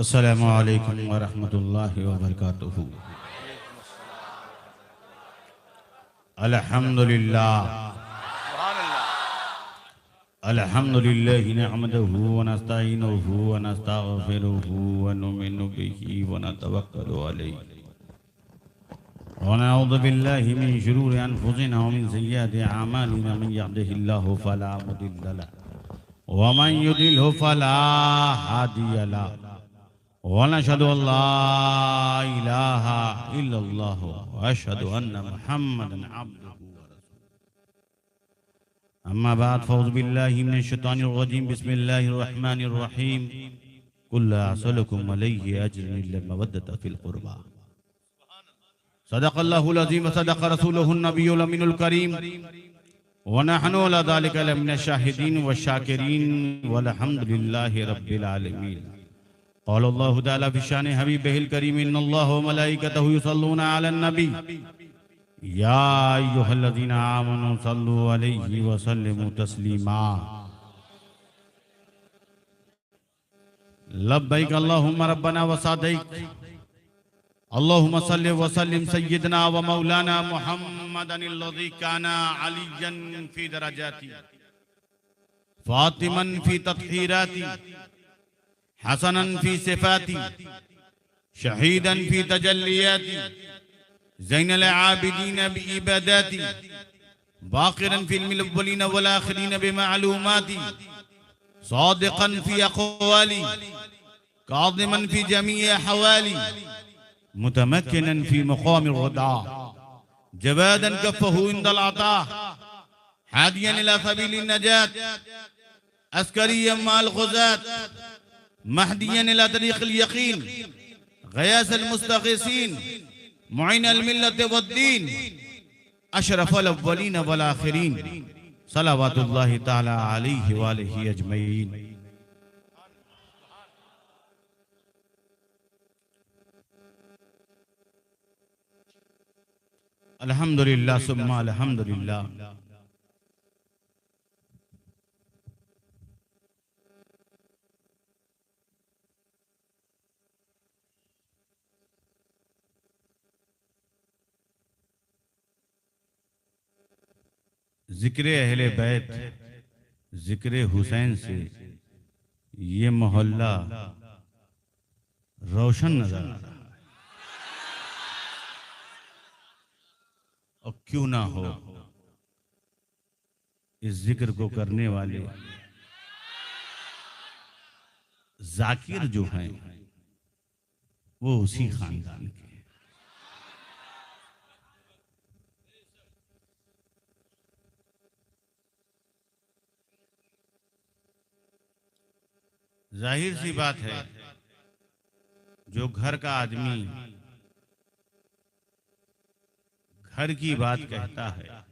अस्सलामु अलैकुम व रहमतुल्लाहि व बरकातुहू। अल्हम्दुलिल्लाह अल्हम्दुलिल्लाहि नहमदुहू व नस्तईनुहु व नस्तगफिरुहु व नुमिनु बिही व नतवक्कलु अलैहि व नऊज़ु बिल्लाहि मिन शुरूरि अनफुसिना व मिन सय्यिआति अमालिना मन यहदिहिल्लाहु फला मुदिल्ल लहु व मन युद्लिल्हु फला हादिय लहु व नशहदु अल्ला इलाहा इल्लल्लाह व अशहदु अन्ना मुहम्मदन अब्दुहु व रसूलुहु। अम्मा बाद फ़अऊज़ु बिल्लाहि मिनश शैतानिर रजीम बिस्मिल्लाहिर रहमानिर रहीम। कुल ला असअलुकुम अलैहि अज्रन इल्ला मवद्दता फिल क़ुरबा। सदक़ल्लाहुल अज़ीम व सदक़ रसूलुहुन नबियुल अमीनुल करीम व नहनु अला ज़ालिका लमिनश शाहिदीन व शाकिरीन वल्हम्दुलिल्लाहि रब्बिल आलमीन। क़ाल अल्लाहु तआला फ़ी शान हबीबिहिल करीम इन्नल्लाह व मलाइकतहु युसल्लूना अलन नबी या अय्युहल्लज़ीना आमनू सल्लु अलैहि व सल्लिमू तस्लीमा। लब्बैक अल्लाहुम्मा रब्बना व सअदैक। अल्लाहुम्मा सल्लि व सल्लिम सय्यिदना व मौलाना मुहम्मदनिल्लज़ी काना अलिय्यन फ़ी दरजाती फ़ातिमन फ़ी तत्हीराती हसनन फ़ी सिफ़ाती शहीदन फ़ी तजल्लियाती ज़ैनल आबिदीन बि इबादाती बाक़िरन फ़िल अव्वलीन वल आख़िरीन बिमालूमाती सादिक़न फ़ी अक़वाली काज़िमन फ़ी जमीइ अहवाली मुतमक्किनन फ़ी मक़ामिर रदा जवादन कफ़्फ़हु इंदल अता हादियन इला सबीलिन नजात अस्करिय्यन मअल ग़ुज़ात महदियन इला तरीक़िल यक़ीन ग़यासल मुस्तग़ीसीन मुईनल मिल्लत वद्दीन अशरफल अव्वलीन वल आख़िरीन सलावतुल्लाहि तआला अलैहि व आलिहि अजमईन। अल्हम्दुलिल्लाह सुम्मा अल्हम्दुलिल्लाह। ज़िक्र अहले बैत ज़िक्र हुसैन से ये मोहल्ला रोशन नजर आ रहा है। और क्यों ना हो, इस जिक्र को करने वाले जाकिर जो हैं वो उसी खानदान के। जाहिर सी बात है, जो घर का आदमी घर की बात कहता है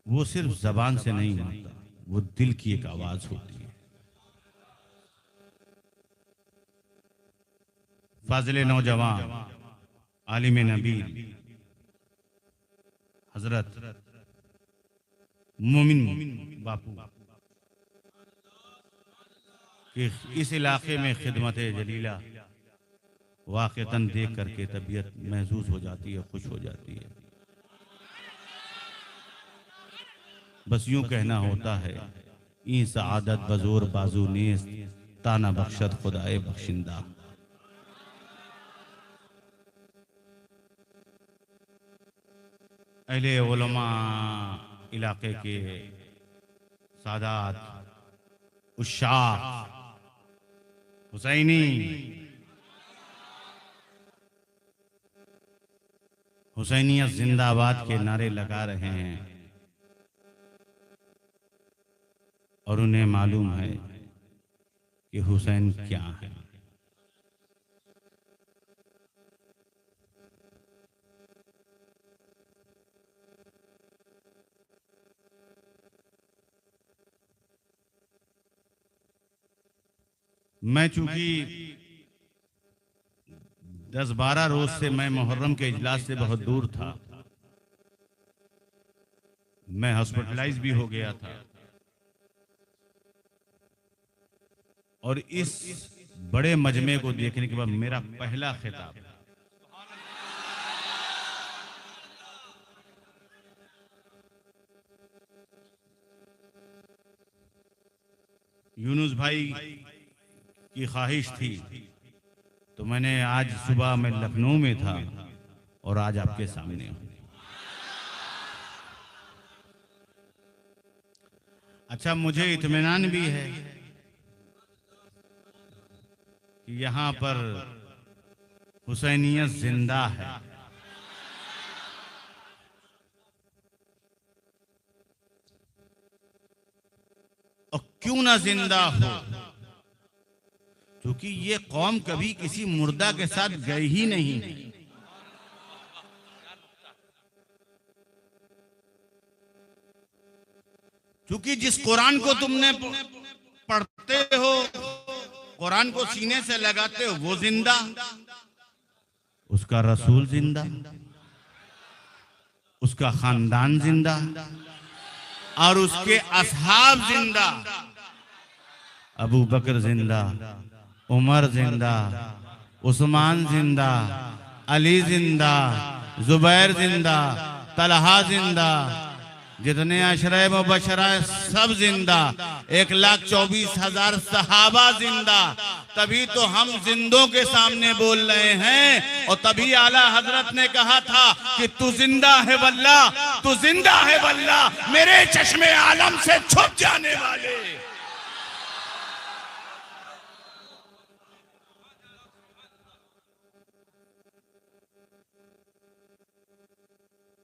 वो सिर्फ जबान से नहीं होता, वो दिल की एक आवाज होती है। फाजिले नौजवान आलिम नबी हजरत मोमिन बापू कि इस इलाके में खिदमत जलीला वाक़तन देख करके तबीयत महसूस हो जाती है, खुश हो जाती है। बस यूं कहना होता है, ई सआदत बजोर बाजू नेस ताना बख्शत खुदाए बख्शिंदा। अहले उलमा इलाके के सादात उशाक हुसैनी हुसैनियत जिंदाबाद के नारे लगा रहे हैं और उन्हें मालूम है कि हुसैन क्या है। मैं चूंकि 10-12 रोज से मैं मुहर्रम के इजलास से बहुत दूर था, मैं हॉस्पिटलाइज भी हो गया था, और इस बड़े मजमे को देखने के बाद मेरा पहला खिताब यूनुस भाई की ख्वाहिश थी, तो मैंने आज सुबह मैं लखनऊ में था और आज आपके सामने हूं। अच्छा, मुझे इत्मीनान भी है कि यहां पर हुसैनियत जिंदा है। और क्यों ना जिंदा हो, क्योंकि ये कौम कभी किसी मुर्दा के साथ गई ही नहीं। क्योंकि जिस कुरान को तुमने पढ़ते हो, कुरान को सीने से लगाते हो, वो जिंदा, उसका रसूल जिंदा, उसका खानदान जिंदा और उसके असहाब जिंदा। अबू बकर जिंदा, उमर जिंदा, उस्मान जिंदा, अली जिंदा, जुबैर जिंदा, तलहा जिंदा, जितने अशरे मुबशरा सब जिंदा, 1,24,000 सहाबा जिंदा। तभी तो हम जिंदों के सामने बोल रहे हैं। और तभी आला हजरत ने कहा था कि तू जिंदा है वल्ला, तू जिंदा है वल्ला, मेरे चश्मे आलम से छुप जाने वाले।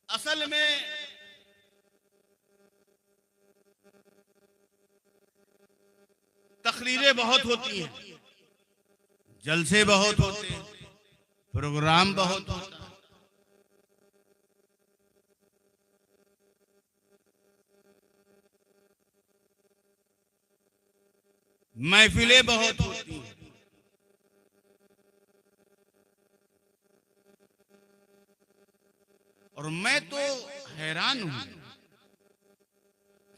असल में तकरीरें बहुत होती हैं, जलसे बहुत होते हैं, प्रोग्राम बहुत होता है, महफिलें बहुत होती हैं। और मैं तो हैरान हूं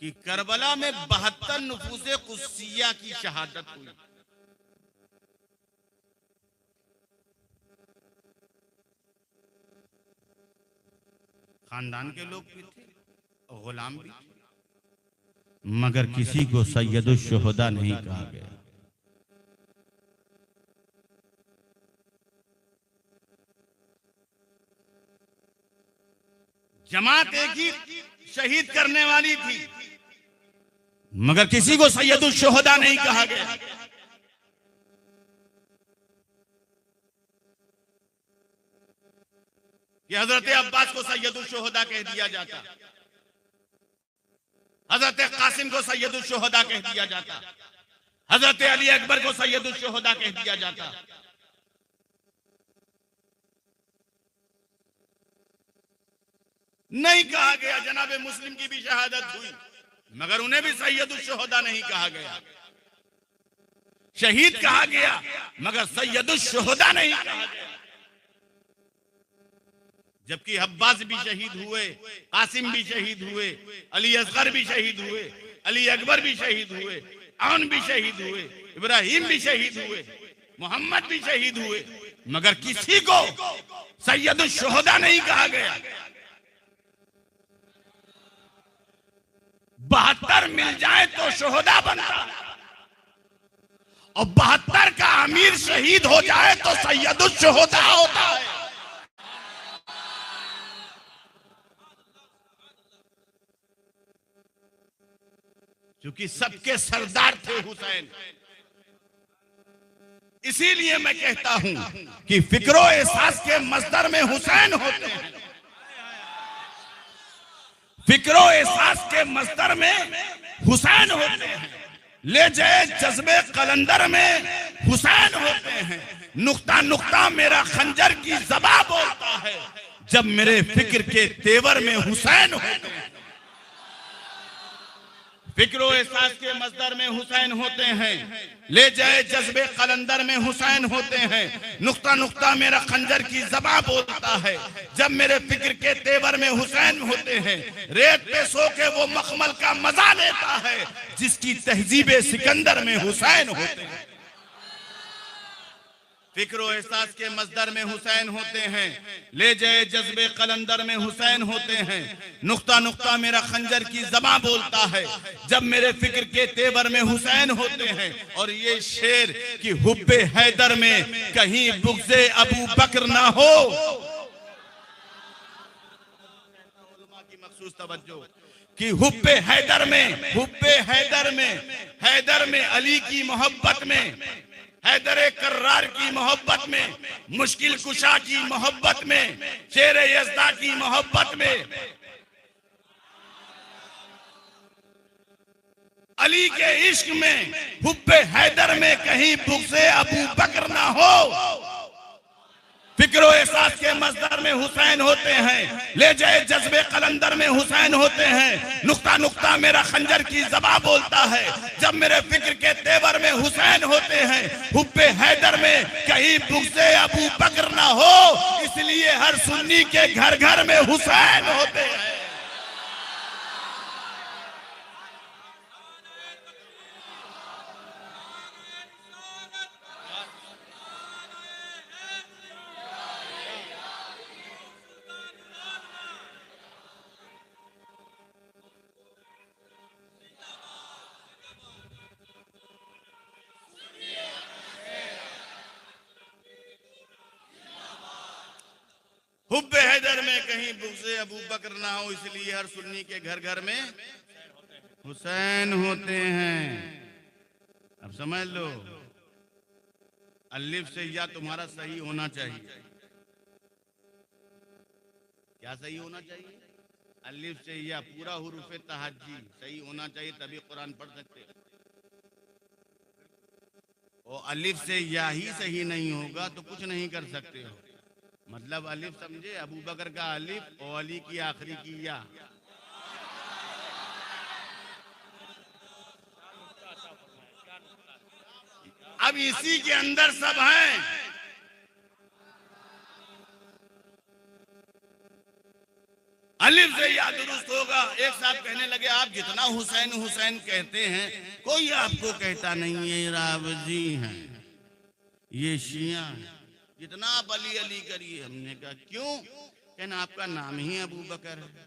कि करबला में 72 नुफूसे कुस्सिया की शहादत हुई। खानदान के लोग भी थे और गुलाम भी थे, मगर किसी को सैयदुल शुहदा नहीं कहा गया। जमात एक ही शहीद करने वाली थी, मगर किसी को सैयदुल शुहदा नहीं कहा गया। ये हजरत अब्बास को सैयदुल शुहदा कह दिया जाता, हजरत कासिम को सैयदुल शुहदा कह दिया जाता, हजरत अली अकबर को सैयदुल शुहदा कह दिया जाता। नहीं कहा गया। जनाबे मुस्लिम की भी शहादत हुई, मगर उन्हें भी सैयदुल शुहदा नहीं कहा गया। शहीद कहा गया, मगर सैयदुल शुहदा नहीं कहा गया। जबकि अब्बास भी शहीद हुए, कासिम भी शहीद हुए, अली असगर भी शहीद हुए, अली अकबर भी शहीद हुए, आन भी शहीद हुए, इब्राहिम भी शहीद हुए, मोहम्मद भी शहीद हुए, मगर किसी को सैयदुल शुहदा नहीं कहा गया। 72 मिल जाए तो शुहदा बनता, और 72 का अमीर शहीद हो जाए तो सैयदुल शुहदा होता है। क्योंकि सबके सरदार थे हुसैन। इसीलिए मैं कहता हूं कि फिक्रो एहसास के मस्दर में हुसैन होते हैं, फिक्रो एहसास के मस्दर में हुसैन होते हैं, ले जाए जज्बे कलंदर में हुसैन होते हैं। नुक्ता नुक्ता मेरा खंजर की ज़बां बोलता है, जब मेरे फिक्र के तेवर में हुसैन होते हैं। फिक्र व एहसास के मजदर में हुसैन होते हैं, ले जाए जज्बे कलंदर में हुसैन होते हैं। नुक्ता नुक्ता मेरा खंजर की ज़बां बोलता है, जब मेरे फिक्र के तेवर में हुसैन होते हैं। रेत पे सो के वो मखमल का मजा लेता है, जिसकी तहजीब सिकंदर में हुसैन होते हैं। फिक्र व एहसास के मजदर में हुसैन होते हैं, ले जाए जज्बे कलंदर में हुसैन होते हैं। नुक्ता नुक्ता मेरा खंजर की ज़बां बोलता है, जब मेरे फिक्र के तेवर में हुसैन होते हैं। और ये शेर कि हुब्बे हैदर में कहीं बुग़्ज़े अबू बकर ना हो। की मखसूस तवज्जो कि हुब्बे हैदर में हैदर में अली की मोहब्बत में, हैदर कर्रार की मोहब्बत में, मुश्किल कुशा की मोहब्बत में, शेर यज़दा की मोहब्बत में, अली के इश्क में, हुब्बे हैदर में कहीं बुग़्ज़े अबू बकर ना हो। फिक्र व एहसास के मजदर में हुसैन होते हैं, ले जाए जज्बे कलंदर में हुसैन होते हैं। नुक्ता नुक्ता मेरा खंजर की ज़बां बोलता है, जब मेरे फिक्र के तेवर में हुसैन होते हैं। हुब्बे हैदर में कहीं बुग़्ज़े अबू बकर ना हो, इसलिए हर सुन्नी के घर घर में हुसैन होते हैं। हुब्बे हैदर में कहीं बुग़्ज़े अबू बकर ना हो, इसलिए हर सुन्नी के घर घर में हुसैन होते हैं। अब समझ लो, अलिफ से या तुम्हारा सही होना चाहिए। क्या सही होना चाहिए? अलिफ से या पूरा हुरूफ़े तहज्जी सही होना चाहिए, तभी कुरान पढ़ सकते हो। और अलिफ से या ही सही नहीं होगा तो कुछ नहीं कर सकते हो। मतलब अलिफ समझे, अबू बकर का अलिफ और अली की आखिरी की या। अब इसी के अंदर सब हैं। अलिफ से या दुरुस्त होगा। एक साहब कहने लगे, आप जितना हुसैन हुसैन कहते हैं, कोई आपको कहता नहीं है रावजी हैं, ये शिया हैं, जितना आप अली अली करिए। हमने कहा क्यों? कहना आपका नाम ही अबू बकर है।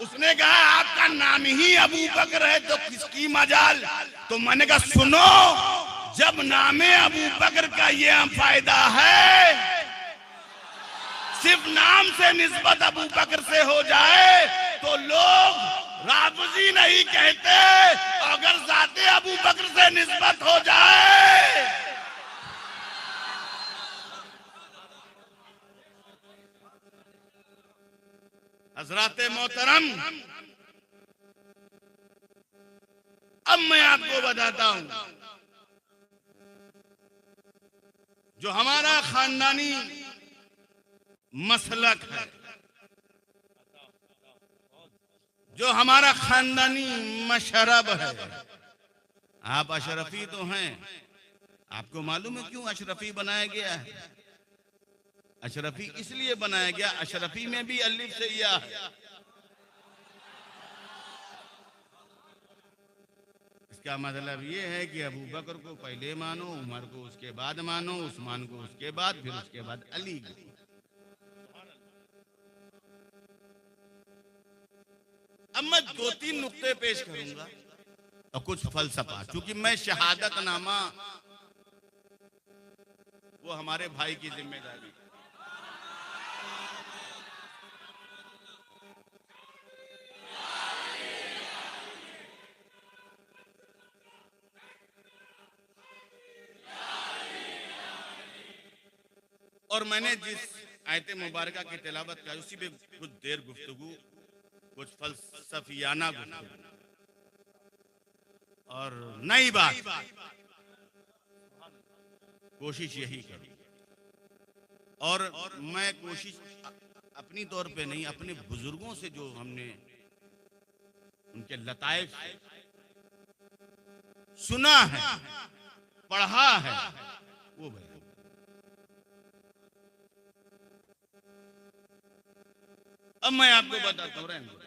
उसने कहा आपका नाम ही अबू बकर है तो किसकी मजाल? तो मैंने कहा सुनो, जब नामे अबू बकर का ये फायदा है, सिर्फ नाम से निस्बत अबू बकर से हो जाए तो लोग रावजी नहीं कहते। अगर जाते अबू बकर से निस्बत हो जाए, हजराते मोहतरम, अब मैं आपको बताता हूं, जो हमारा खानदानी मसलक है, जो हमारा खानदानी मशरब है। आप अशरफी तो हैं, आपको मालूम है क्यों अशरफी बनाया गया है? अशरफी इसलिए बनाया गया, अशरफी में भी अलिफ से या है। इसका मतलब ये है कि अबू बकर को पहले मानो, उमर को उसके बाद मानो, उस्मान को उसके बाद, फिर उसके बाद अली को। अब मैं 2-3 नुक्ते पेश करूंगा और कुछ फलसफा, क्योंकि मैं शहादत नामा वो हमारे भाई की जिम्मेदारी। और मैंने जिस आयत मुबारका की तिलावत की उसी पे कुछ देर गुफ्तगू, कुछ फलसफियाना गुफ्तगू और नई बात कोशिश यही करूं। और मैं कोशिश अपनी तौर पे नहीं, अपने बुजुर्गों से जो हमने उनके लताइफ सुना है, पढ़ा है, वो बयान। अब मैं आपको बताता हूं, रहने दो।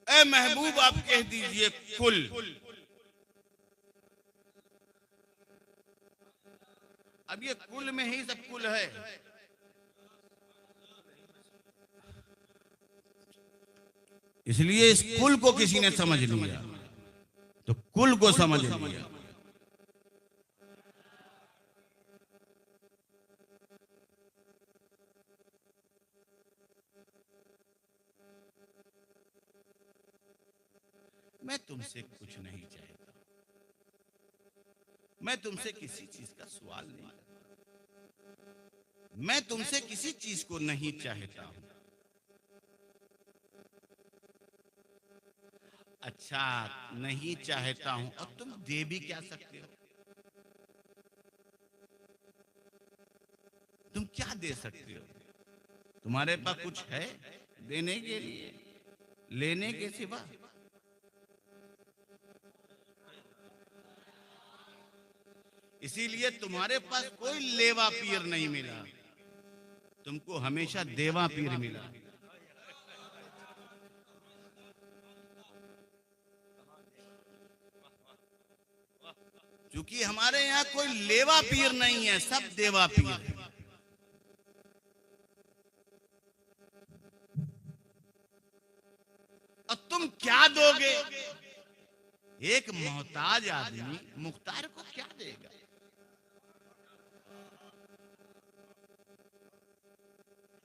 ए महबूब, आप कह दीजिए कुल। अब ये कुल में ही सब कुल है। इसलिए इस कुल को किसी ने समझ लिया, तो कुल को समझ लिया। मैं तुमसे कुछ नहीं चाहता, मैं तुमसे किसी चीज का सवाल नहीं करता, मैं तुमसे किसी चीज को नहीं चाहता हूं। अच्छा, नहीं चाहता हूं, और तुम दे भी क्या सकते हो? तुम क्या दे सकते हो? तुम्हारे पास कुछ है देने के लिए, लेने के सिवा? इसीलिए तुम्हारे पास कोई लेवा पीर नहीं मिला, तुमको हमेशा देवा पीर मिला। क्योंकि हमारे यहाँ कोई लेवा पीर नहीं है, सब देवा पीर है। और तुम क्या दोगे? एक मोहताज आदमी मुख्तार को क्या देगा?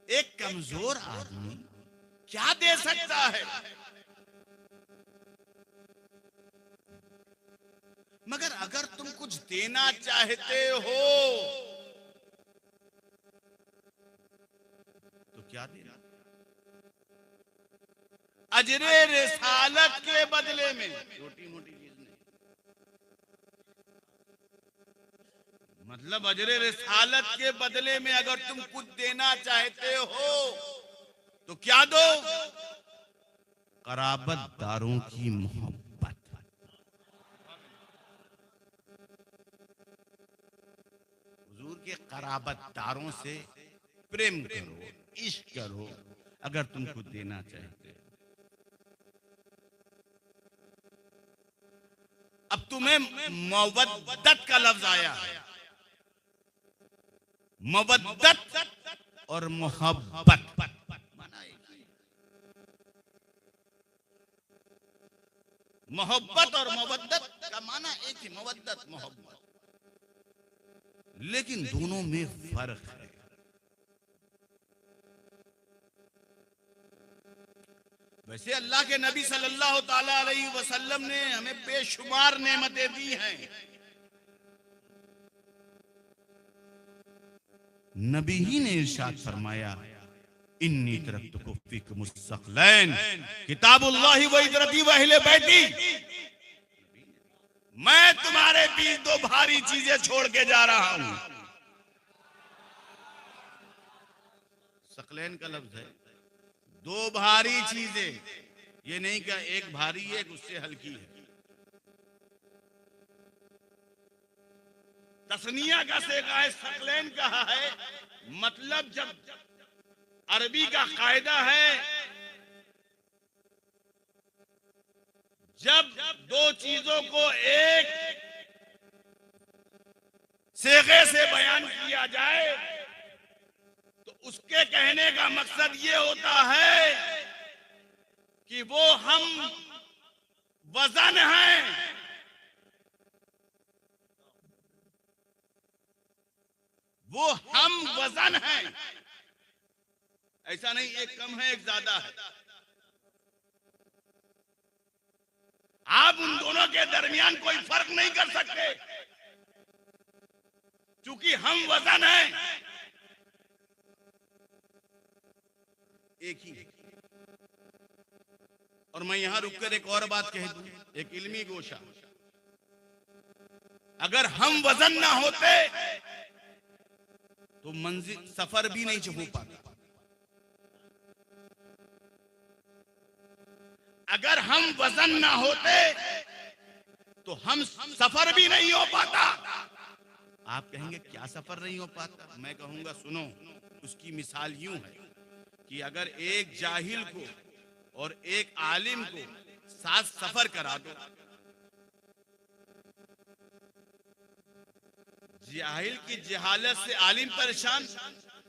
एक कमजोर आदमी क्या दे सकता है? मगर अगर तुम कुछ देना चाहते हो तो क्या देना? अजरे रिसालत के बदले में, छोटी मोटी चीज नहीं। मतलब अजरे रिसालत के बदले में अगर तुम कुछ देना चाहते हो तो क्या दो? कराबतदारों की मोहब्बत। हुजूर के कराबतदारों से प्रेम करो, इश्क करो, अगर तुम कुछ देना चाहते हो। अब तुम्हें मवद्दत का लफ्ज आया है। मवद्दत और मोहब्बत माना एक ही। मोहब्बत और मवद्दत का माना एक ही, मवद्दत मोहब्बत, लेकिन दोनों में फर्क है। वैसे अल्लाह के नबी सल्लल्लाहु ताला अलैहि वसल्लम ने हमें बेशुमार नेमतें दी हैं। नबी ही ने इरशाद फरमाया, इन्नी तरक्तु फीकुम मुस्तक़लैन किताबुल्लाहि व इजरती व अहले बैती। मैं तुम्हारे बीच दो भारी चीजें छोड़ के जा रहा हूं। सकलैन का लफ्ज है, दो भारी चीजें। ये नहीं कि एक भारी है, उससे हल्की है। तस्निया का सेगा है, सकलैन कहा है। मतलब जब अरबी का कायदा है, जब दो चीजों को एक सेगे से बयान किया जाए तो उसके कहने का मकसद ये होता है कि वो हम वजन हैं, वो हम वजन हैं। ऐसा नहीं एक कम है एक ज्यादा है। आप उन दोनों के दरमियान कोई फर्क नहीं कर सकते, क्योंकि हम वजन हैं एक ही। और मैं यहां रुककर एक और बात कह दूं, एक इल्मी गोशा, अगर हम वजन ना होते तो मंजिल सफर भी नहीं हो पाता। अगर हम वजन ना होते तो हम सफर भी नहीं हो पाता। आप कहेंगे क्या सफर नहीं हो पाता? मैं कहूंगा सुनो, उसकी मिसाल यूं है कि अगर एक जाहिल को और एक आलिम को साथ सफर करा दो, जाहिल की जहालत से आलिम परेशान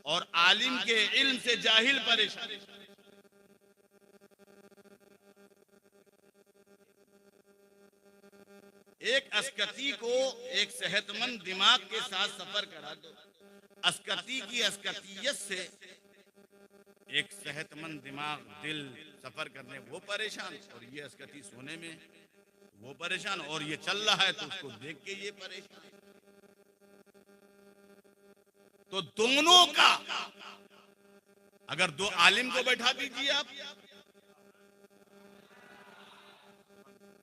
और आलिम के इल्म से जाहिल परेशान। एक अस्कती को एक सेहतमंद दिमाग के साथ सफर करा दो, अस्कती की अस्कतियत से एक सेहतमंद दिमाग दिल सफर करने वो परेशान, और ये अस्कती सोने में वो परेशान, और ये चल रहा है तो उसको देख के ये परेशान। तो दोनों का, अगर दो आलिम को बैठा दीजिए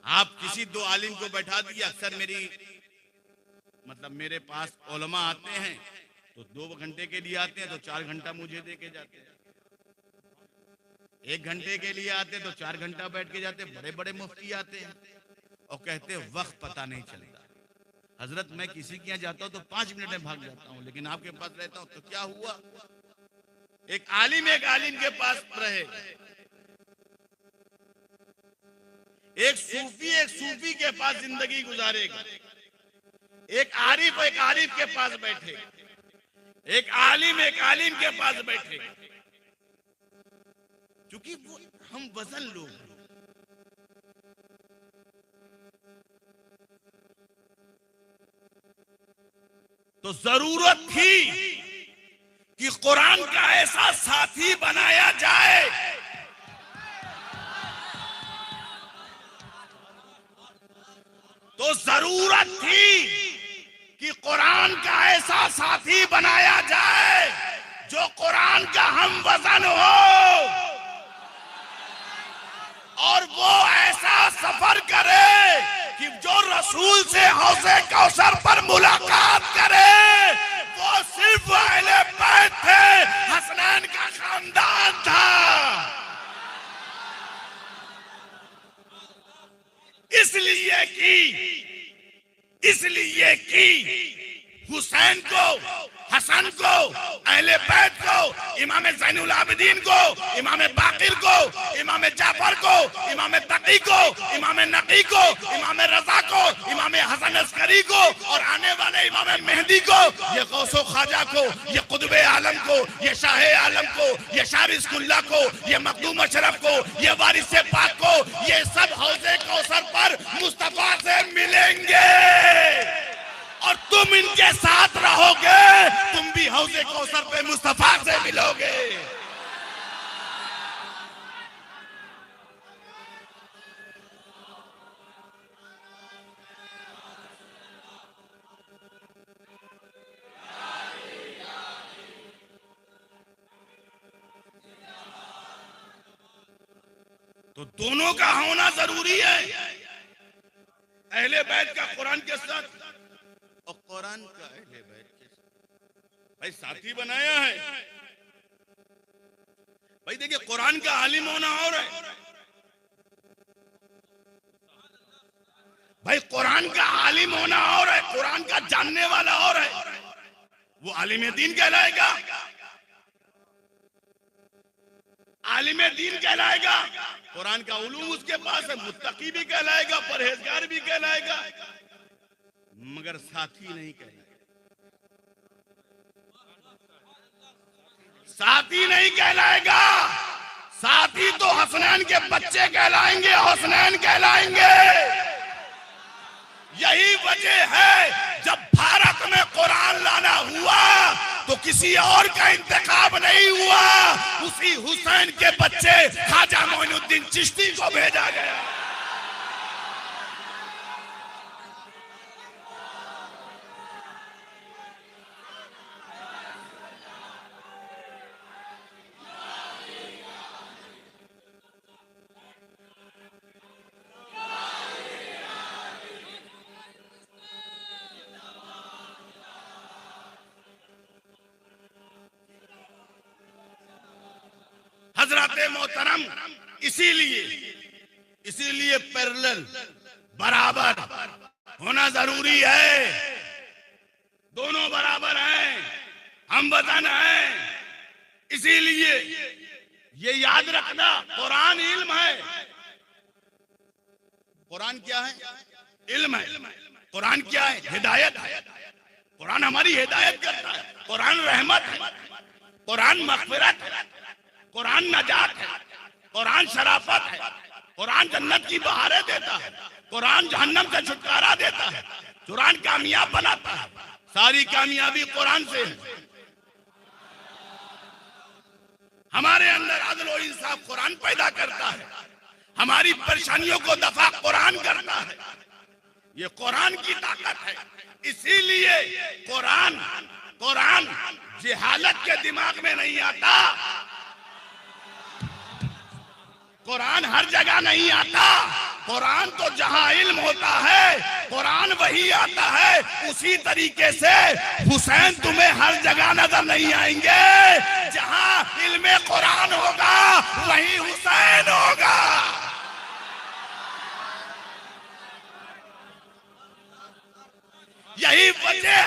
आप किसी दो आलिम को बैठा दिए, अक्सर मेरे पास उलमा आते हैं तो 2 घंटे के लिए आते हैं तो 4 घंटा मुझे दे के जाते हैं, 1 घंटे के लिए आते हैं तो 4 घंटा बैठ के जाते हैं। बड़े बड़े मुफ्ती आते हैं और कहते हैं वक्त पता नहीं चलता। हजरत मैं किसी के यहाँ जाता हूँ तो 5 मिनट में भाग जाता हूँ, लेकिन आपके पास रहता हूँ तो क्या हुआ? एक आलिम के पास रहे, एक सूफी के पास जिंदगी गुजारेगा, एक आरिफ के पास बैठेगा, एक आलिम के पास बैठेगा, क्योंकि वो हम वजन लोग हैं। तो जरूरत थी कि कुरान का ऐसा साथी बनाया जाए जो कुरान का हम वजन हो, और वो ऐसा सफर करे कि जो रसूल से हौज़े कौसर पर मुलाकात करे वो सिर्फ अहले बैत थे, हसनैन का खानदान था। इसलिए कि हुसैन को, हसन को, अहले बैत को, इमाम ज़ैनुल आबिदीन को, इमाम बाकिर को, इमाम जाफर को, इमाम तकी को, इमाम नकी को, इमाम रजा को, इमाम हसन अस्करी को, और आने वाले इमाम मेहदी को, ये गौसो ख्वाजा को, ये कुतुबे आलम को, ये शाहे आलम को, ये शारिस कुल्ला को, ये मखदूम अशरफ को, ये वारिस पाक को, ये सब हौज़े कौसर पर मुस्तफा से मिलेंगे और तुम इनके साथ रहोगे, तुम भी हौज़े कौसर पे मुस्तफा से मिलोगे। तो दोनों का होना जरूरी है, अहले बैत का कुरान के साथ और कुरान का अहले बैत के साथ। भाई साथी बनाया है। भाई देखिए, कुरान का आलिम होना और है, भाई कुरान का आलिम होना और है, कुरान का जानने वाला और है, वो आलिम दीन कहलाएगा, आलिम दीन कहलाएगा। कुरान का उलूम उसके पास है, मुत्तकी भी कहलाएगा, परहेजगार भी कहलाएगा, मगर साथी नहीं कहेगा। साथी नहीं कहलाएगा। साथी तो हसनैन के बच्चे कहलाएंगे, हसनैन कहलाएंगे। यही वजह है जब भारत में कुरान लाना हुआ तो किसी और का इंतखाब नहीं हुआ, उसी हुसैन के बच्चे ख्वाजा मोइनुद्दीन चिश्ती को भेजा गया। हजरत मोहतरम इसीलिए पैरेलल बराबर होना जरूरी है। दोनों बराबर हैं, हम वतन हैं। इसीलिए ये याद रखना, कुरान इल्म है। कुरान क्या है? इल्म है। कुरान क्या है? हिदायत है। कुरान हमारी हिदायत करता है। कुरान रहमत है। कुरान मग़फ़िरत है। कुरान नजात है। कुरान शराफत है। कुरान जन्नत की बहारें देता है। कुरान जहन्नम से छुटकारा देता है। कुरान कामयाब बनाता है। सारी कामयाबी कुरान से है। हमारे अंदर अदल और इंसाफ कुरान पैदा करता है। हमारी परेशानियों को दफा कुरान करता है। ये कुरान की ताकत है। इसीलिए कुरान जिहालत के दिमाग में नहीं आता। कुरान हर जगह नहीं आता। कुरान तो जहां इल्म होता है कुरान वही आता है। उसी तरीके से हुसैन तुम्हें हर जगह नजर नहीं आएंगे। जहां इल्म कुरान होगा वही हुसैन होगा। यही वजह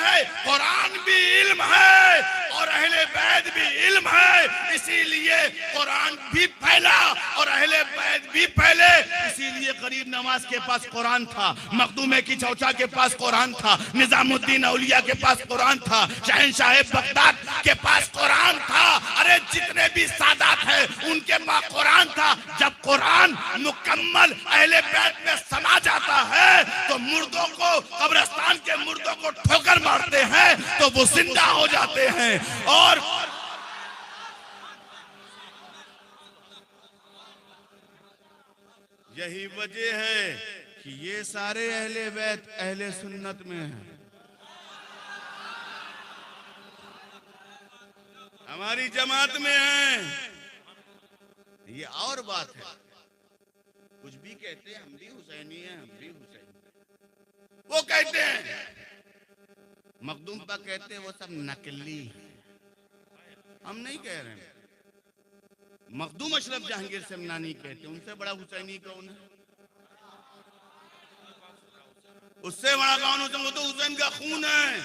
है कुरान भी इल्म है और अहले बैत भी इल्म है। इसीलिए कुरान भी फैला और अहले बैत भी फैले। इसीलिए गरीब नवाज के पास कुरान था, मखदूम की चौचा के पास कुरान था, निजामुद्दीन औलिया के पास कुरान था, शहनशाह बगदाद के पास कुरान था। अरे जितने भी सादात हैं उनके पास कुरान था। जब कुरान मुकम्मल अहले बैत में समा जाता है तो मुर्दों को, कब्रिस्तान के मुर्दों को ठोकर मारते हैं तो वो जिंदा हो जाते हैं। और यही वजह है कि ये सारे अहले बैत अहले सुन्नत में हैं। हमारी जमात में हैं। ये और बात है, कुछ भी कहते हैं हम भी हुसैनी हैं, हम भी हुसैनी। वो कहते हैं मखदूम पर कहते हैं वो सब नकली है। हम नहीं कह रहे हैं। मखदूम अशरफ जहांगीर समनानी कहते हैं उनसे बड़ा हुसैनी कौन है? उससे बड़ा कौन होता? वो तो हुसैन का खून है।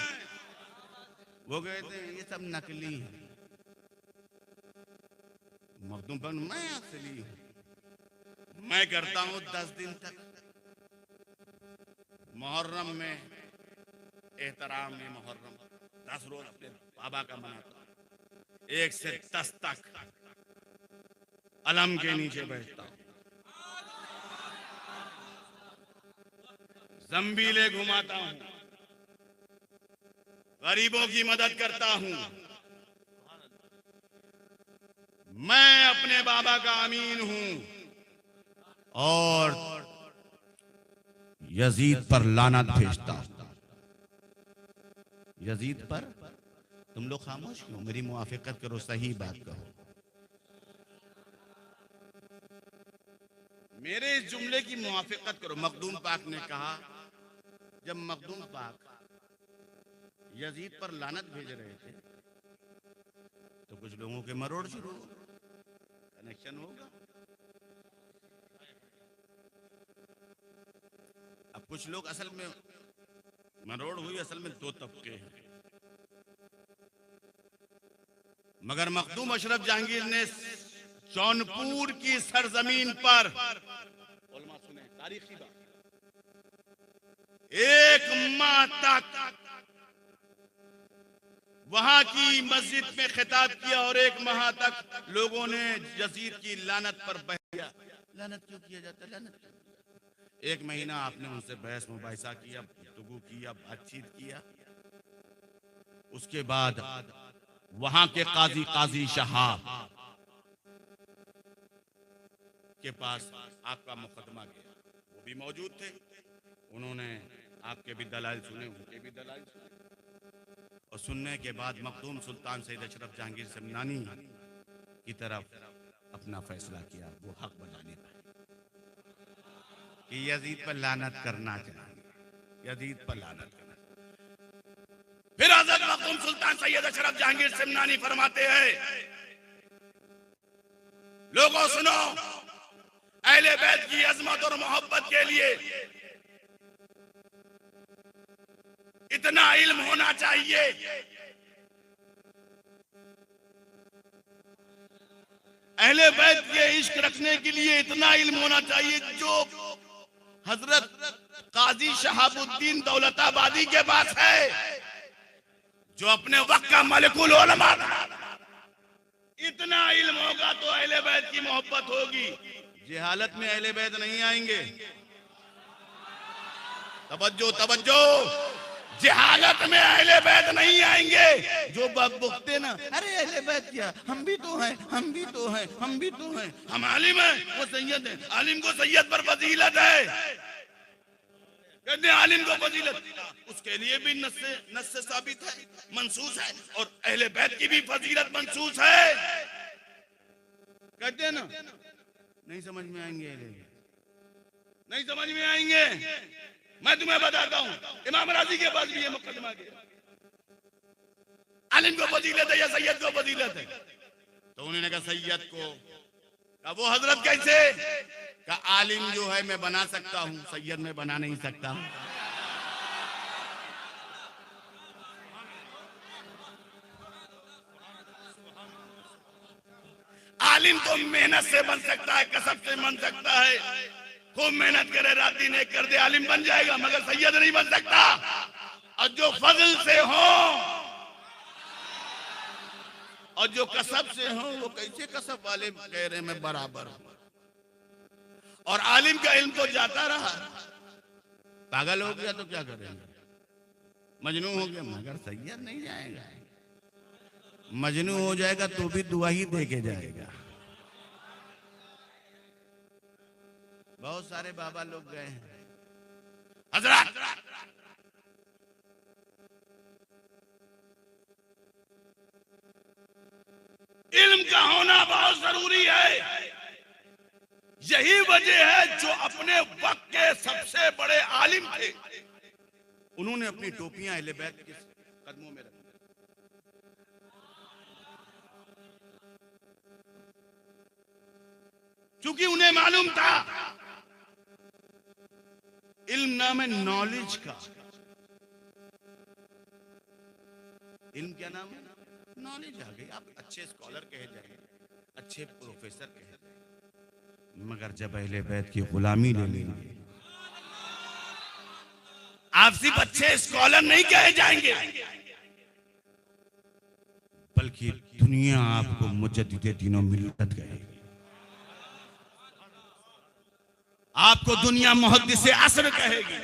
वो कहते हैं ये सब नकली है। मखदूम पर मैं असली हूं। मैं करता हूं 10 दिन तक मुहर्रम में एहतराम में मुहर्रम 10 रोज अपने बाबा का मनाता हूं। 1 से 10 तक अलम के नीचे बैठता हूं, जंबीले घुमाता हूं, गरीबों की मदद करता हूं। मैं अपने बाबा का अमीन हूं और यजीद पर लानत भेजता हूं। यजीद पर तुम लोग खामोश क्यों? मेरी मुआफिकत करो, सही बात कहो। मेरे इस जुमले की मुआफिकत करो। मखदूम पाक ने कहा, जब मखदूम पाक यजीद पर लानत भेज रहे थे तो कुछ लोगों के मरोड़ शुरू हो, कनेक्शन होगा। अब कुछ लोग असल में मरोड़ हुई, असल में 2 तबके हैं। मगर मखदूम अशरफ जहांगीर ने जौनपुर की सरजमीन पर, उलमा सुने तारीखी बात, 1 माह तक वहां की मस्जिद में खिताब किया और 1 माह तक लोगों ने यजीद की लानत पर बह गया। लानत क्यों किया जाता है? लानत क्यों? 1 महीना आपने उनसे बहस मुबाहिसा किया, गुफ्तगू किया, बातचीत किया। उसके बाद वहां के काजी शहाब के पास आपका मुकदमा गया। वो भी मौजूद थे। उन्होंने आपके भी दलाइल सुने, उनके भी दलाइल सुने और सुनने के बाद मखदूम सुल्तान सैयद अशरफ जहांगीर समनानी की तरफ अपना फैसला किया। वो हक बनाने पर कि यजीद पर लानत करना चाहिए, यजीद पर लानत करना। फिर हज़रत मखदूम सुल्तान सैयद अशरफ जहांगीर समनानी फरमाते हैं लोगों सुनो, अहले बैत की अजमत और मोहब्बत के लिए इतना इल्म होना चाहिए। अहले बैत के इश्क रखने के लिए इतना इल्म होना चाहिए जो हजरत काजी शहाबुद्दीन दौलताबादी के पास है, जो अपने वक्त का मलिकुल उलमा था। इतना इल्म होगा तो अहले बैत की मोहब्बत होगी। जहालत में अहले बैत नहीं आएंगे। तवज्जो तवज्जो, जहालत में अहले बैत नहीं आएंगे। जो बकते ना, अरे अहले बैत क्या, हम भी तो हैं, हम भी तो हैं, हम भी तो हैं, हम आलिम हैं, वो सैयद है, आलिम को सैयद पर फजीलत है। कहते हैं आलिम को फजीलत, उसके लिए भी नस से साबित है, मंसूस है, और अहले बैत की भी फजीलत मंसूस है। कहते हैं ना, नहीं समझ में आएंगे, नहीं समझ में आएंगे। मैं तुम्हें बताता हूं, इमाम राजी के पास भी ये मुकदमा के आलिम को फजीलत है या सैयद को फजीलत है? तो उन्होंने कहा सैयद को। कहा वो हजरत कैसे? कहा आलिम जो है मैं बना सकता हूं, सैयद मैं बना नहीं सकता हूं। आलिम तो मेहनत से बन सकता है, कसब से बन सकता है, खूब मेहनत करे, रात दिन एक कर दे, आलिम बन जाएगा, मगर सैयद नहीं बन सकता। और जो फजल से हो और जो कसब से हो, वो कैसे कसब वाले कह रहे मैं बराबर हूं, और आलिम का इल्म तो जाता रहा, पागल हो गया तो क्या करेंगे, मजनू हो गया, मगर सैयद नहीं जाएगा। मजनू हो जाएगा तो भी दुआ ही दे के जाएगा। बहुत सारे बाबा लोग गए हैं। हजरत इल्म का होना बहुत जरूरी है। यही वजह है जो अपने वक्त के सबसे बड़े आलिम थे, उन्होंने अपनी टोपियां अहले बैत के कदमों में रखी। क्योंकि उन्हें मालूम था इल्म नाम है नॉलेज का। इल्म क्या नाम है? नॉलेज आ गई। आप अच्छे स्कॉलर कहे जाएंगे, अच्छे प्रोफेसर कहे जाएंगे, मगर जब अहले बैत की गुलामी ले लेंगे, आप सिर्फ अच्छे स्कॉलर नहीं कहे जाएंगे, बल्कि दुनिया आपको मुजद्दिदे दीनो मिल्लत कहेगी। आपको दुनिया मुहद्दिसे असर कहेगी।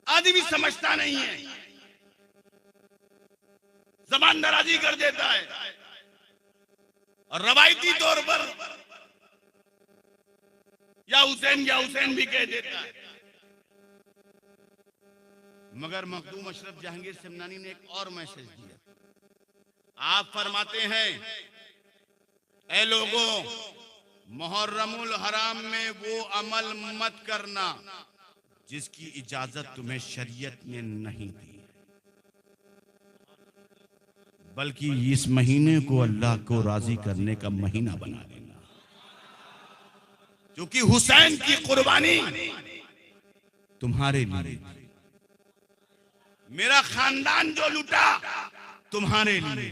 आदमी समझता नहीं है, ज़बान दराजी कर देता है, और रवायती तौर पर या हुसैन भी कह देता है। मगर मखदूम अशरफ जहांगीर सिमनानी ने एक और मैसेज दिया। आप फरमाते हैं, ऐ लोगों, मुहर्रमुल हराम में वो अमल मत करना जिसकी इजाजत तुम्हें शरीयत ने नहीं दी, बल्कि इस महीने को अल्लाह को राजी करने का महीना बना लेना। क्योंकि हुसैन की कुर्बानी तुम्हारे लिए, मेरा खानदान जो लुटा तुम्हारे लिए,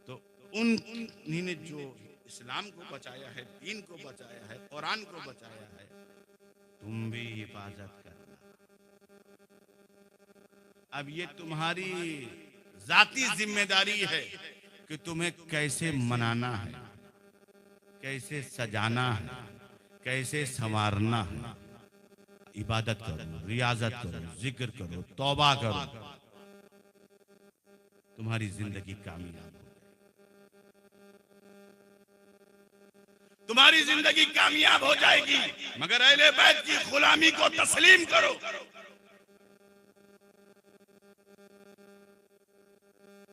तो उन्होंने जो इस्लाम को बचाया है, दीन को बचाया है, कुरान को बचाया है, तुम भी हिफाजत करना। अब ये तुम्हारी जाती जिम्मेदारी है कि तुम्हें कैसे मनाना है, कैसे सजाना है, कैसे संवारना है। इबादत करो, रियाजत करो, जिक्र करो, तौबा करो, तुम्हारी जिंदगी कामयाब हो, तुम्हारी जिंदगी कामयाब हो जाएगी। मगर अहले बैत की गुलामी को तस्लीम करो।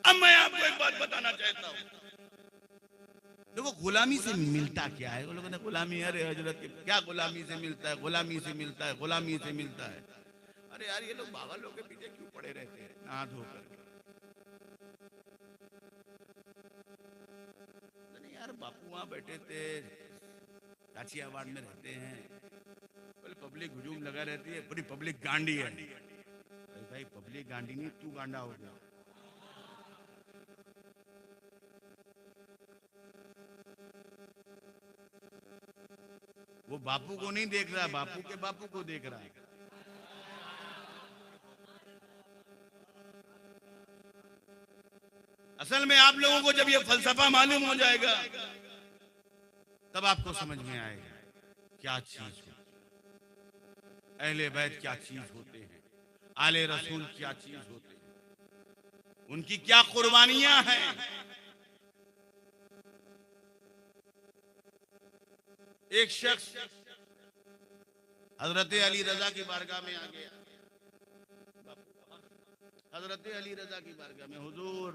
अब मैं आपको एक बात बताना चाहता हूं। देखो गुलामी से मिलता क्या है? वो लोगों ने गुलामी, अरे हजरत क्या गुलामी से मिलता है, गुलामी से मिलता है, गुलामी से मिलता है। अरे यार, ये लोग बाबा लोग के पीछे क्यों पड़े रहते हैं? नहा धो करके यार बापू वहाँ बैठे थे, काची अवार्ड में रहते हैं, बोले पब्लिक हुजूम लगा रहती है, पूरी पब्लिक गांडी है। भाई पब्लिक गांडी नहीं, तू गांडा हो गया। वो बापू को नहीं देख रहा, बापू के बापू को देख रहा है। असल में आप लोगों को जब ये फलसफा मालूम हो जाएगा तब आपको समझ में आएगा क्या चीज है अहले बैत, क्या चीज होते हैं आले रसूल, क्या चीज होते हैं, उनकी क्या कुर्बानियां हैं। एक शख्स हजरत अली रजा की बारगाह में आ गया। हजरत अली रजा की बारगाह में, हुजूर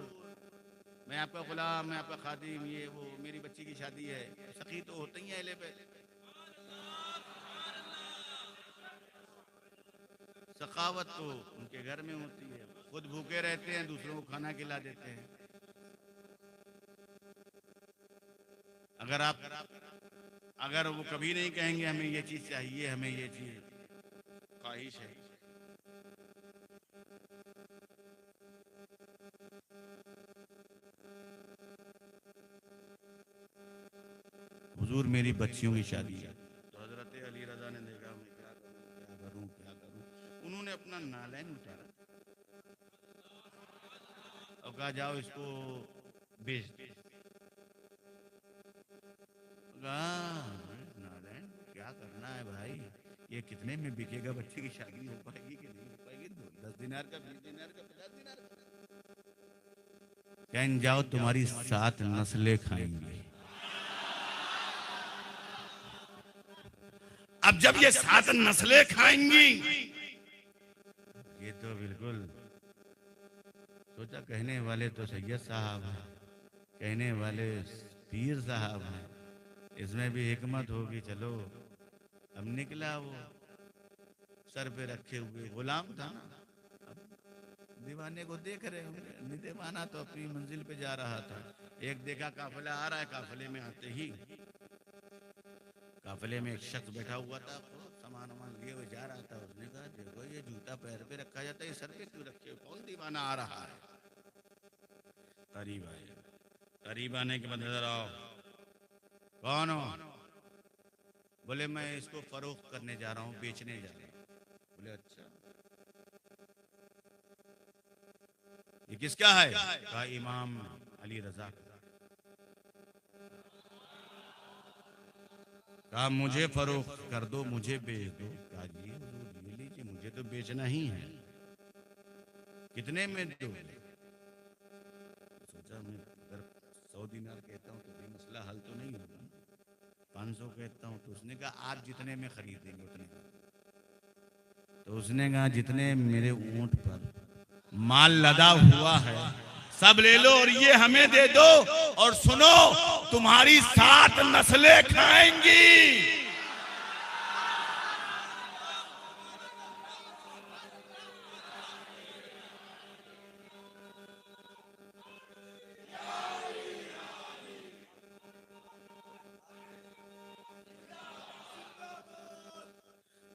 मैं आपका गुलाम, मैं आपका खादिम, ये वो मेरी बच्ची की शादी है। सखी तो होते ही अहले बैत, सखावत तो उनके घर में होती है, खुद भूखे रहते हैं, दूसरों को खाना खिला देते हैं। अगर वो कभी नहीं कहेंगे हमें ये चीज चाहिए, हमें ये चीज ख्वाहिश है, हुजूर मेरी बच्चियों की शादी है। तो हजरत अली रजा ने देखा मैं क्या करूं क्या करूं। उन्होंने अपना नालैन उतारा और कहा जाओ इसको बेच दो। नालैन क्या करना है भाई, ये कितने में बिकेगा, बच्चे की शादी हो पाएगी कि नहीं हो पाएगी, 10 दिनार का, 20 दिनार का, 50 दिनार का। कह जाओ तुम्हारी 7 नस्लें खाएंगे। अब जब ये 7 नस्लें खाएंगी, ये तो बिल्कुल सोचा, कहने वाले तो सैयद साहब हैं, कहने वाले पीर साहब हैं, इसमें भी हिकमत होगी। चलो अब निकला वो सर पे रखे हुए गुलाम था ना, अब दीवाने को देख रहे होंगे, दीवाना तो अपनी मंजिल पे जा रहा था। एक देखा काफिला आ रहा है, काफिले में आते ही काफिले में एक शख्स बैठा हुआ था, सामान वामान लिए हुए जा रहा था। उसने कहा देखो ये जूता पैर पे रखा जाता है, ये सर पे क्यों रखे हो, कौन दीवाना आ रहा है। करीब आए, करीब आने के बाद नजर आओ, कौन हो। बोले मैं इसको फरोख्त करने जा रहा हूँ, बेचने जा रहा हूँ। बोले अच्छा ये किसका है। कहा इमाम अली रजा। कहा मुझे फरोख्त कर दो, मुझे बेच दो। कहा जी हुजूर ये लीजिए, मुझे तो बेचना ही है, कितने में दो। सोचा मैं अगर 100 दिनार कहता हूँ तो कोई मसला हल तो नहीं होगा, 500 कहता हूँ। तो उसने कहा आप जितने में खरीदेंगे उतने। तो उसने कहा जितने मेरे ऊंट पर माल लदा हुआ है सब ले लो और ये हमें दे दो, और सुनो तुम्हारी 7 नस्लें खाएंगी।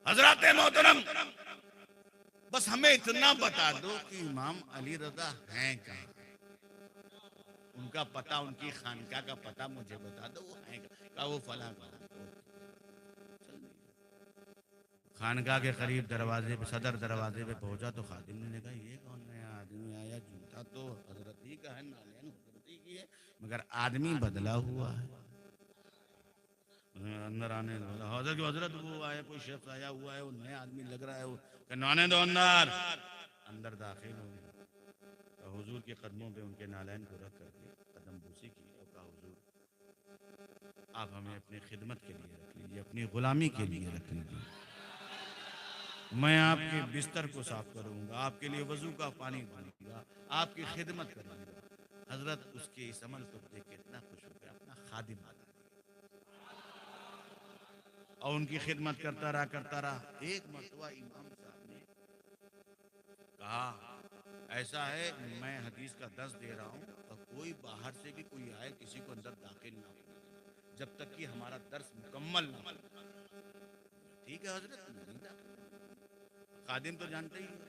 हजरत मोहतरम बस हमें इतना बता दो कि इमाम अली रजा हैं कहाँ, उनका पता, उनकी खानका का पता मुझे बता दो, वो हैं कहाँ। वो फला खानका के करीब दरवाजे पे, सदर दरवाजे पे पहुंचा तो खादिम ने कहा ये कौन नया आदमी आया, जूता तो हजरत ही का है, नालैन हजरत ही की है, मगर आदमी बदला हुआ है। अंदर आने हजरत वो आया, कोई शख्स आया हुआ है, वो नया आदमी लग रहा है, वो आने दो अंदर। अंदर दाखिल हो गया तो हुजूर के कदमों पे उनके नालैन को रख करके कदम बूसी की और कहा हुजूर आप हमें अपनी खिदमत के लिए रख लीजिए, अपनी गुलामी के लिए रख लीजिए, मैं आपके बिस्तर को साफ करूंगा, आपके लिए वजू का पानी दूंगा, आपकी खिदमत करूंगा। हजरत उसके इस अमल को देख के इतना खुश हो गया, अपना खादिम बना और उनकी खिदमत करता रहा। एक मरतबा इमाम साहब ने कहा ऐसा है मैं हदीस का 10 दे रहा हूँ और कोई बाहर से भी कोई आए किसी को अंदर दाखिल ना हो। कि हमारा दर्स मुकम्मल ना हो। ठीक है हजरत, खादिम तो जानते ही हैं।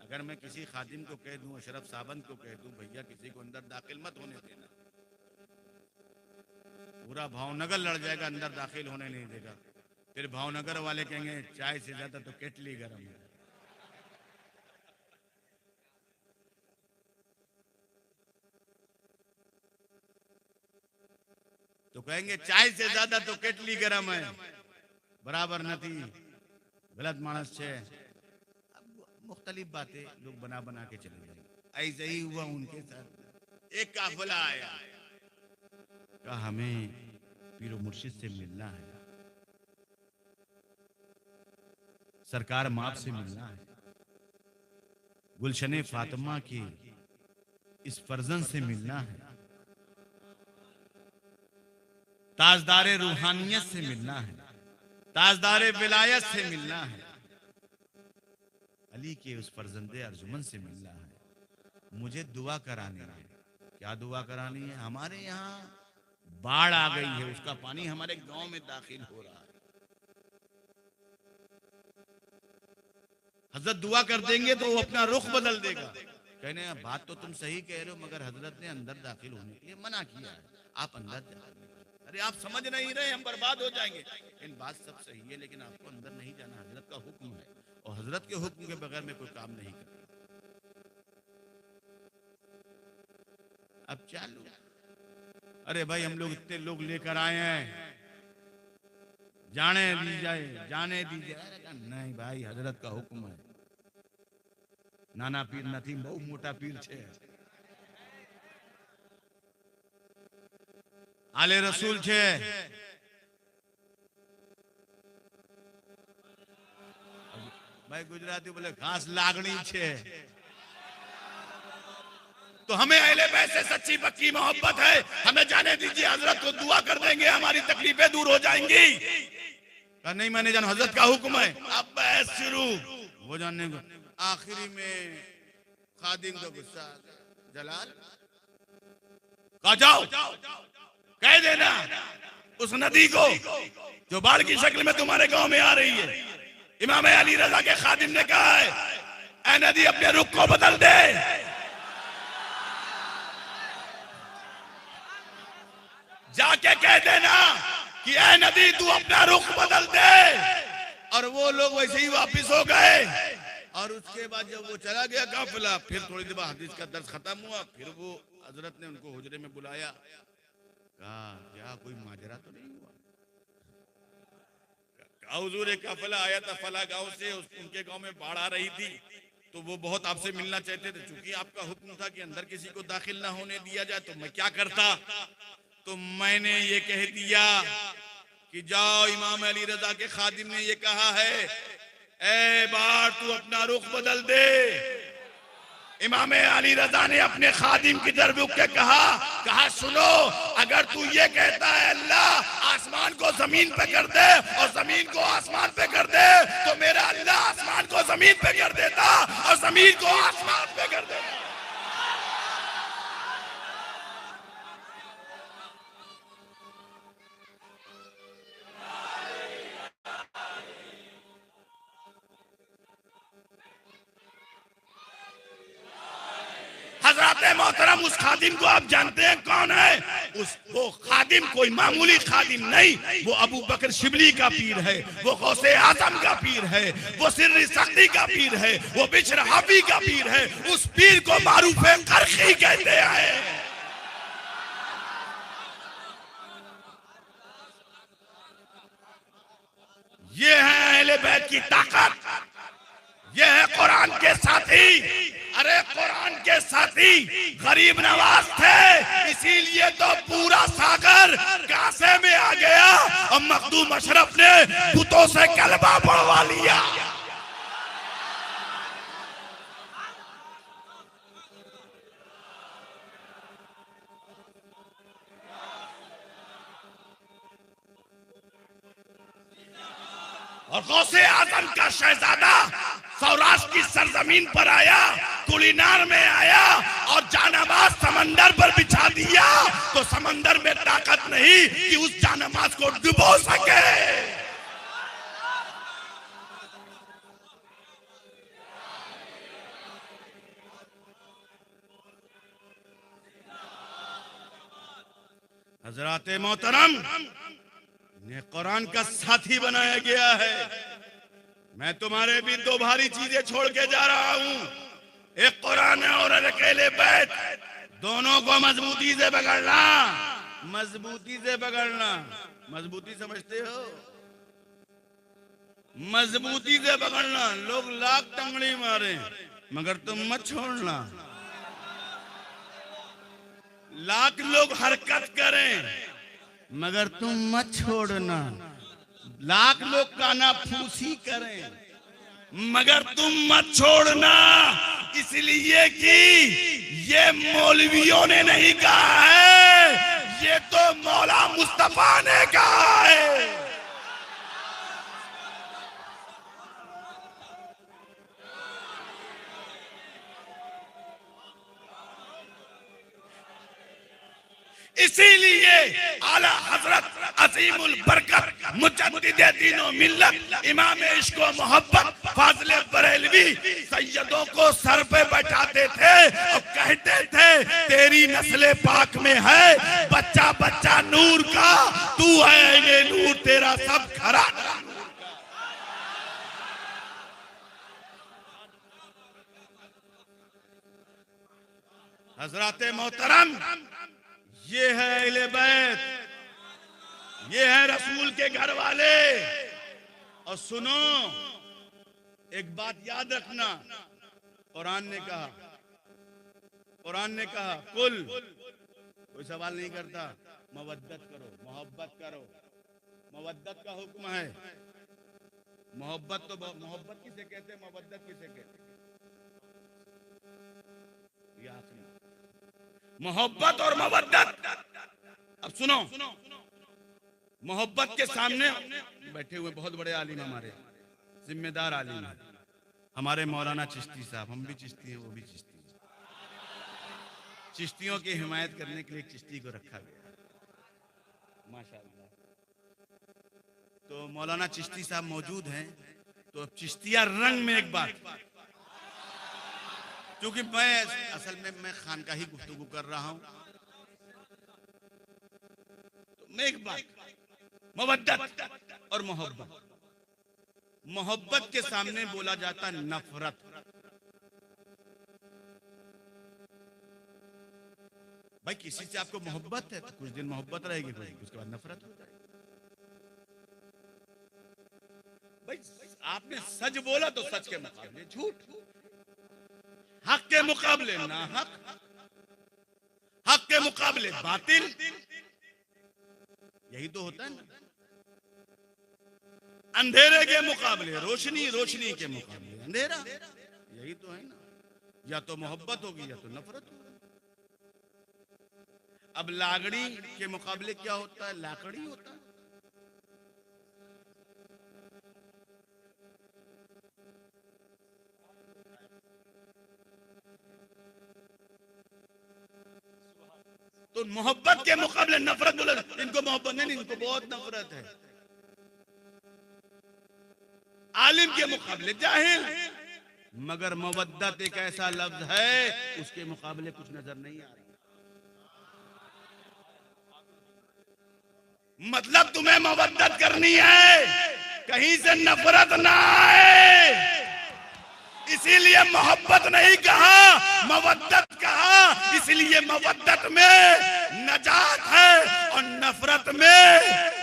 अगर मैं किसी खादिम को कह दूं, अशरफ साबंद को कह दूं, भैया किसी को अंदर दाखिल मत होने देना, पूरा भावनगर लड़ जाएगा, अंदर दाखिल होने नहीं देगा। फिर भावनगर वाले कहेंगे चाय से ज्यादा तो केटली गर्म है। तो कहेंगे चाय से ज्यादा तो केटली गर्म है, बराबर नहीं, गलत मानस है। मुख्तलिफ बातें लोग बना बना के चले जाएंगे। ऐसे ही हुआ उनके साथ। एक काफिला आया, कहा हमें पीरो मुर्शिद से मिलना है, सरकार माप से मिलना है, गुलशने फातिमा की इस फर्जंद से मिलना है, ताजदारे रूहानियत से मिलना है, ताजदारे विलायत से मिलना है, अली के उस फर्जंदे अर्जुमन से मिलना है। मुझे दुआ करानी है। क्या दुआ करानी है? हमारे यहाँ बाढ़ आ गई है, उसका पानी हमारे गांव में दाखिल हो रहा है। हजरत दुआ कर देंगे तो वो अपना रुख बदल देगा। कहने बात तो तुम सही कह रहे हो, मगर हजरत ने अंदर दाखिल होने के लिए मना किया है, आप अंदर जाइए। अरे आप समझ नहीं रहे, हम बर्बाद हो जाएंगे। इन बात सब सही है, लेकिन आपको अंदर नहीं जाना, हजरत का हुक्म है, और हजरत के हुक्म के बगैर में कोई काम नहीं करता। अब चालू, अरे भाई हम लोग इतने लोग लेकर आए हैं, जाने दी जाए, जाने दी जाए। नहीं भाई, हजरत का हुक्म है। नाना पीर नहीं, बहुत मोटा पीर छे, आले रसूल छे। भाई गुजराती बोले घास लागनी छे। तो हमें अहले बैत से सच्ची पक्की मोहब्बत है, हमें जाने दीजिए, हजरत को दुआ कर देंगे, हमारी तकलीफें दूर हो जाएंगी। नहीं मैंने जान, हजरत का हुक्म है। अब बहस शुरू, वो जानने को आखिरी में खादिम को गुस्सा, जलाल कहा जाओ, कह देना उस नदी को जो बाढ़ की शक्ल में तुम्हारे गांव में आ रही है, इमाम अली रजा के खादिम ने कहा है, ऐ नदी अपने रुख को बदल दे। जाके कह देना कि ऐ नदी तू अपना रुख बदल दे। और वो लोग वैसे ही वापिस हो गए। और उसके बाद जब वो चला गया काफिला, फिर थोड़ी देर बाद हदीस का दर्स खत्म हुआ, फिर वो हजरत ने उनको हुजरे में बुलाया, कहा क्या कोई माजरा तो नहीं हुआ? हुजूर एक काफिला आया था फला गांव से, उनके गांव में बाढ़ आ रही थी, तो वो बहुत आपसे मिलना चाहते थे। चूंकि आपका हुक्म था कि अंदर किसी को दाखिल ना होने दिया जाए, तो मैं क्या करता, तो मैंने ये कह दिया कि जाओ, इमाम अली रजा के खादिम ने ये कहा है, ए बार तू अपना रुख बदल दे। इमाम अली रजा ने अपने खादिम की तरफ रुक के कहा सुनो, अगर तू ये कहता है अल्लाह आसमान को जमीन पे कर दे और जमीन को आसमान पे कर दे, तो मेरा अल्लाह आसमान को जमीन पे कर देता और जमीन को आसमान पे कर देता। हजरत मोहतरम, उस खादिम को आप जानते हैं कौन है? वो खादिम कोई मामूली खादिम नहीं, वो अबू बकर शिबली का पीर है, वो गौसे आजम का पीर है, वो सिर्री सख्ती का पीर है, वो बिशर हाफी का पीर है। उस पीर को मारूफ करखी कहते हैं। ये है अहले बैत की ताकत, ये है कुरान के साथी। अरे कुरान के साथी गरीब नवाज थे, इसीलिए तो पूरा सागर कासे में आ गया और मखदूम अशरफ ने बुतों से कलमा पढ़वा लिया। और गौसे आजम का शहजादा सौराष्ट्र की सरजमीन पर आया, कुलिनार में आया और जानाबाज समंदर पर बिछा दिया, तो समंदर में ताकत नहीं कि उस जानमाज को डुबो सके। हजराते मोहतरम, ने कुरान का साथी बनाया गया है। मैं तुम्हारे भी दो भारी चीजें छोड़ के जा रहा हूं, एक कुरान और अकेले बैत। दोनों को मजबूती से पकड़ना, मजबूती से पकड़ना। मजबूती समझते हो? मजबूती से पकड़ना। लोग लाख टंगड़ी मारे मगर तुम मत छोड़ना। लाख लोग हरकत करें मगर तुम मत छोड़ना। लाख लोग कानाफूसी करें मगर तुम मत छोड़ना। इसलिए कि ये मौलवियों ने नहीं कहा है, ये तो मौला मुस्तफा ने कहा है। इसीलिए आला हजरत अजीमुल बरकत मुजद्दिद दीनो मिल्लत इमाम इश्क व मोहब्बत फाज़िल बरेलवी सैयदों को सर पे बैठाते थे और कहते थे तेरी नस्ल पाक में है बच्चा बच्चा नूर का, तू है ये नूर, तेरा सब घराना। हजराते मोहतरम, ये है अहले बैत, ये है रसूल के घर वाले। और सुनो, एक बात याद रखना, कुरान ने कहा, कुरान ने कहा कुल, कोई सवाल नहीं करता, मवद्दत करो, मोहब्बत करो। मवद्दत का हुक्म है। मोहब्बत तो मोहब्बत किसे कहते हैं, मवद्दत किसे कहते हैं? ये आखिरी मोहब्बत और मवद्दत। अब सुनो, मोहब्बत के सामने बैठे हुए बहुत बड़े आलिम, हमारे जिम्मेदार आलिम हमारे मौलाना चिश्ती साहब, हम भी चिश्ती हैं, वो भी चिश्ती हैं। चिश्तियों की हिमायत करने के लिए चिश्ती को रखा गया, माशाअल्लाह। तो मौलाना चिश्ती साहब मौजूद हैं, तो अब चिश्तिया रंग में एक बात, क्योंकि मैं असल में मैं खानकाही गुफ्तगू कर रहा हूं, तो मैं एक बात, मवद्दत और मोहब्बत। मोहब्बत के सामने बोला जाता नफरत। भाई किसी से आपको मोहब्बत है तो कुछ दिन मोहब्बत रहेगी, उसके बाद नफरत हो जाएगी। भाई आपने सच बोला तो सच के मुकाबले झूठ, हक के मुकाबले ना हक, हक के मुकाबले बातिल, यही तो होता है ना। अंधेरे के मुकाबले रोशनी, रोशनी के मुकाबले अंधेरा, यही तो है ना। या तो मोहब्बत होगी या तो नफरत होगी। अब लागड़ी के मुकाबले क्या होता है, लाकड़ी होता है। तो मोहब्बत के मुकाबले नफरत बोले, इनको मोहब्बत नहीं, इनको बहुत नफरत है। आलिम के मुकाबले जाहिल, मगर मवद्दत एक ऐसा लफ्ज है उसके मुकाबले कुछ नजर नहीं आ रहा। मतलब तुम्हें मवद्दत करनी है, कहीं से नफरत ना आए, इसीलिए मोहब्बत नहीं कहा, मवद्दत कहा। इसलिए मवद्दत में नजात है और नफरत में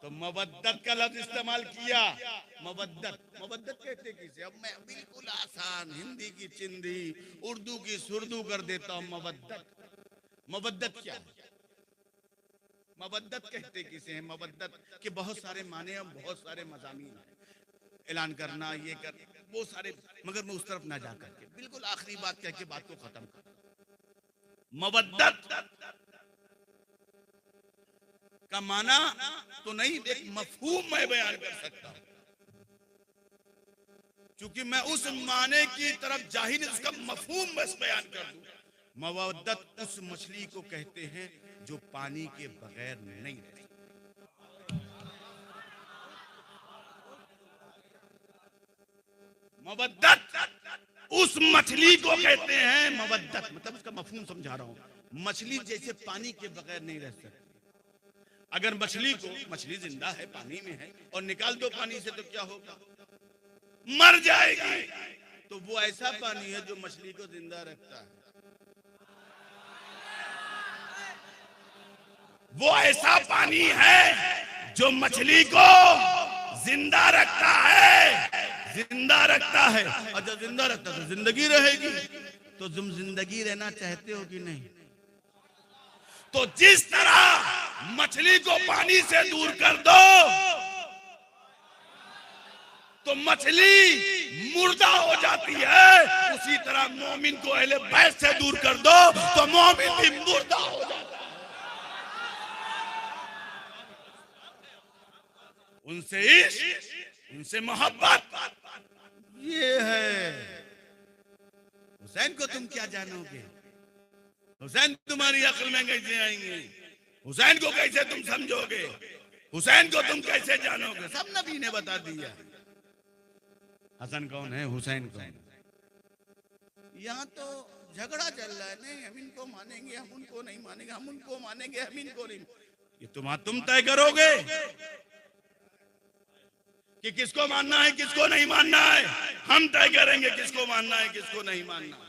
तो मवद्दत का लफ्ज इस्तेमाल किया। मवद्दत, मवद्दत कहते किसे? अब मैं बिल्कुल आसान हिंदी की चिंदी, उर्दू की सुर्दू कर देता हूं। मवद्दत, मवद्दत क्या है? मवद्दत कहते किसे हैं? मवद्दत के बहुत सारे माने और बहुत सारे मज़ामीन हैं। ऐलान करना, ये कर, वो सारे, मगर मैं उस तरफ ना जा करके बिल्कुल आखिरी बात कह के बात को खत्म कर। मवद्दत का माना तो नहीं, एक मफहूम मैं बयान कर सकता हूं, क्योंकि मैं उस माने की तरफ जा ही नहीं, उसका मफहूम बस बयान कर दूं। मवद्दत उस मछली को कहते हैं जो पानी के बगैर नहीं रहती। मवद्दत उस मछली को कहते हैं, मवद्दत मतलब उसका मफहूम समझा रहा हूं। मछली जैसे पानी के बगैर नहीं रह सकती। अगर मछली जिंदा है, पानी में है, और निकाल दो पानी से तो क्या होगा? मर जाएगी। तो वो ऐसा पानी है जो मछली को जिंदा रखता है। वो ऐसा पानी है जो मछली को जिंदा रखता है, जिंदा रखता है। और जब जिंदा रखता है तो जिंदगी रहेगी। तो तुम जिंदगी रहना चाहते हो कि नहीं? तो जिस तरह मछली को पानी से दूर कर दो तो मछली मुर्दा हो जाती है, उसी तरह मोमिन को अहले बैत से दूर कर दो तो मोमिन भी मुर्दा हो जाता है। उनसे इश्क, उनसे मोहब्बत, ये है। हुसैन को तुम क्या जानोगे? हुसैन तुम्हारी अक्ल में कैसे आएंगे? हुसैन को कैसे तुम समझोगे? हुसैन को तुम कैसे जानोगे? सब नबी ने बता दिया। हसन कौन है, हुसैन कौन है? यहाँ तो झगड़ा चल रहा है, नहीं हम इनको मानेंगे, हम उनको नहीं मानेंगे, हम उनको मानेंगे, हम इनको नहीं। ये तुम तय करोगे कि किसको मानना है, किसको नहीं मानना है। हम तय करेंगे किसको मानना है, किसको नहीं मानना है।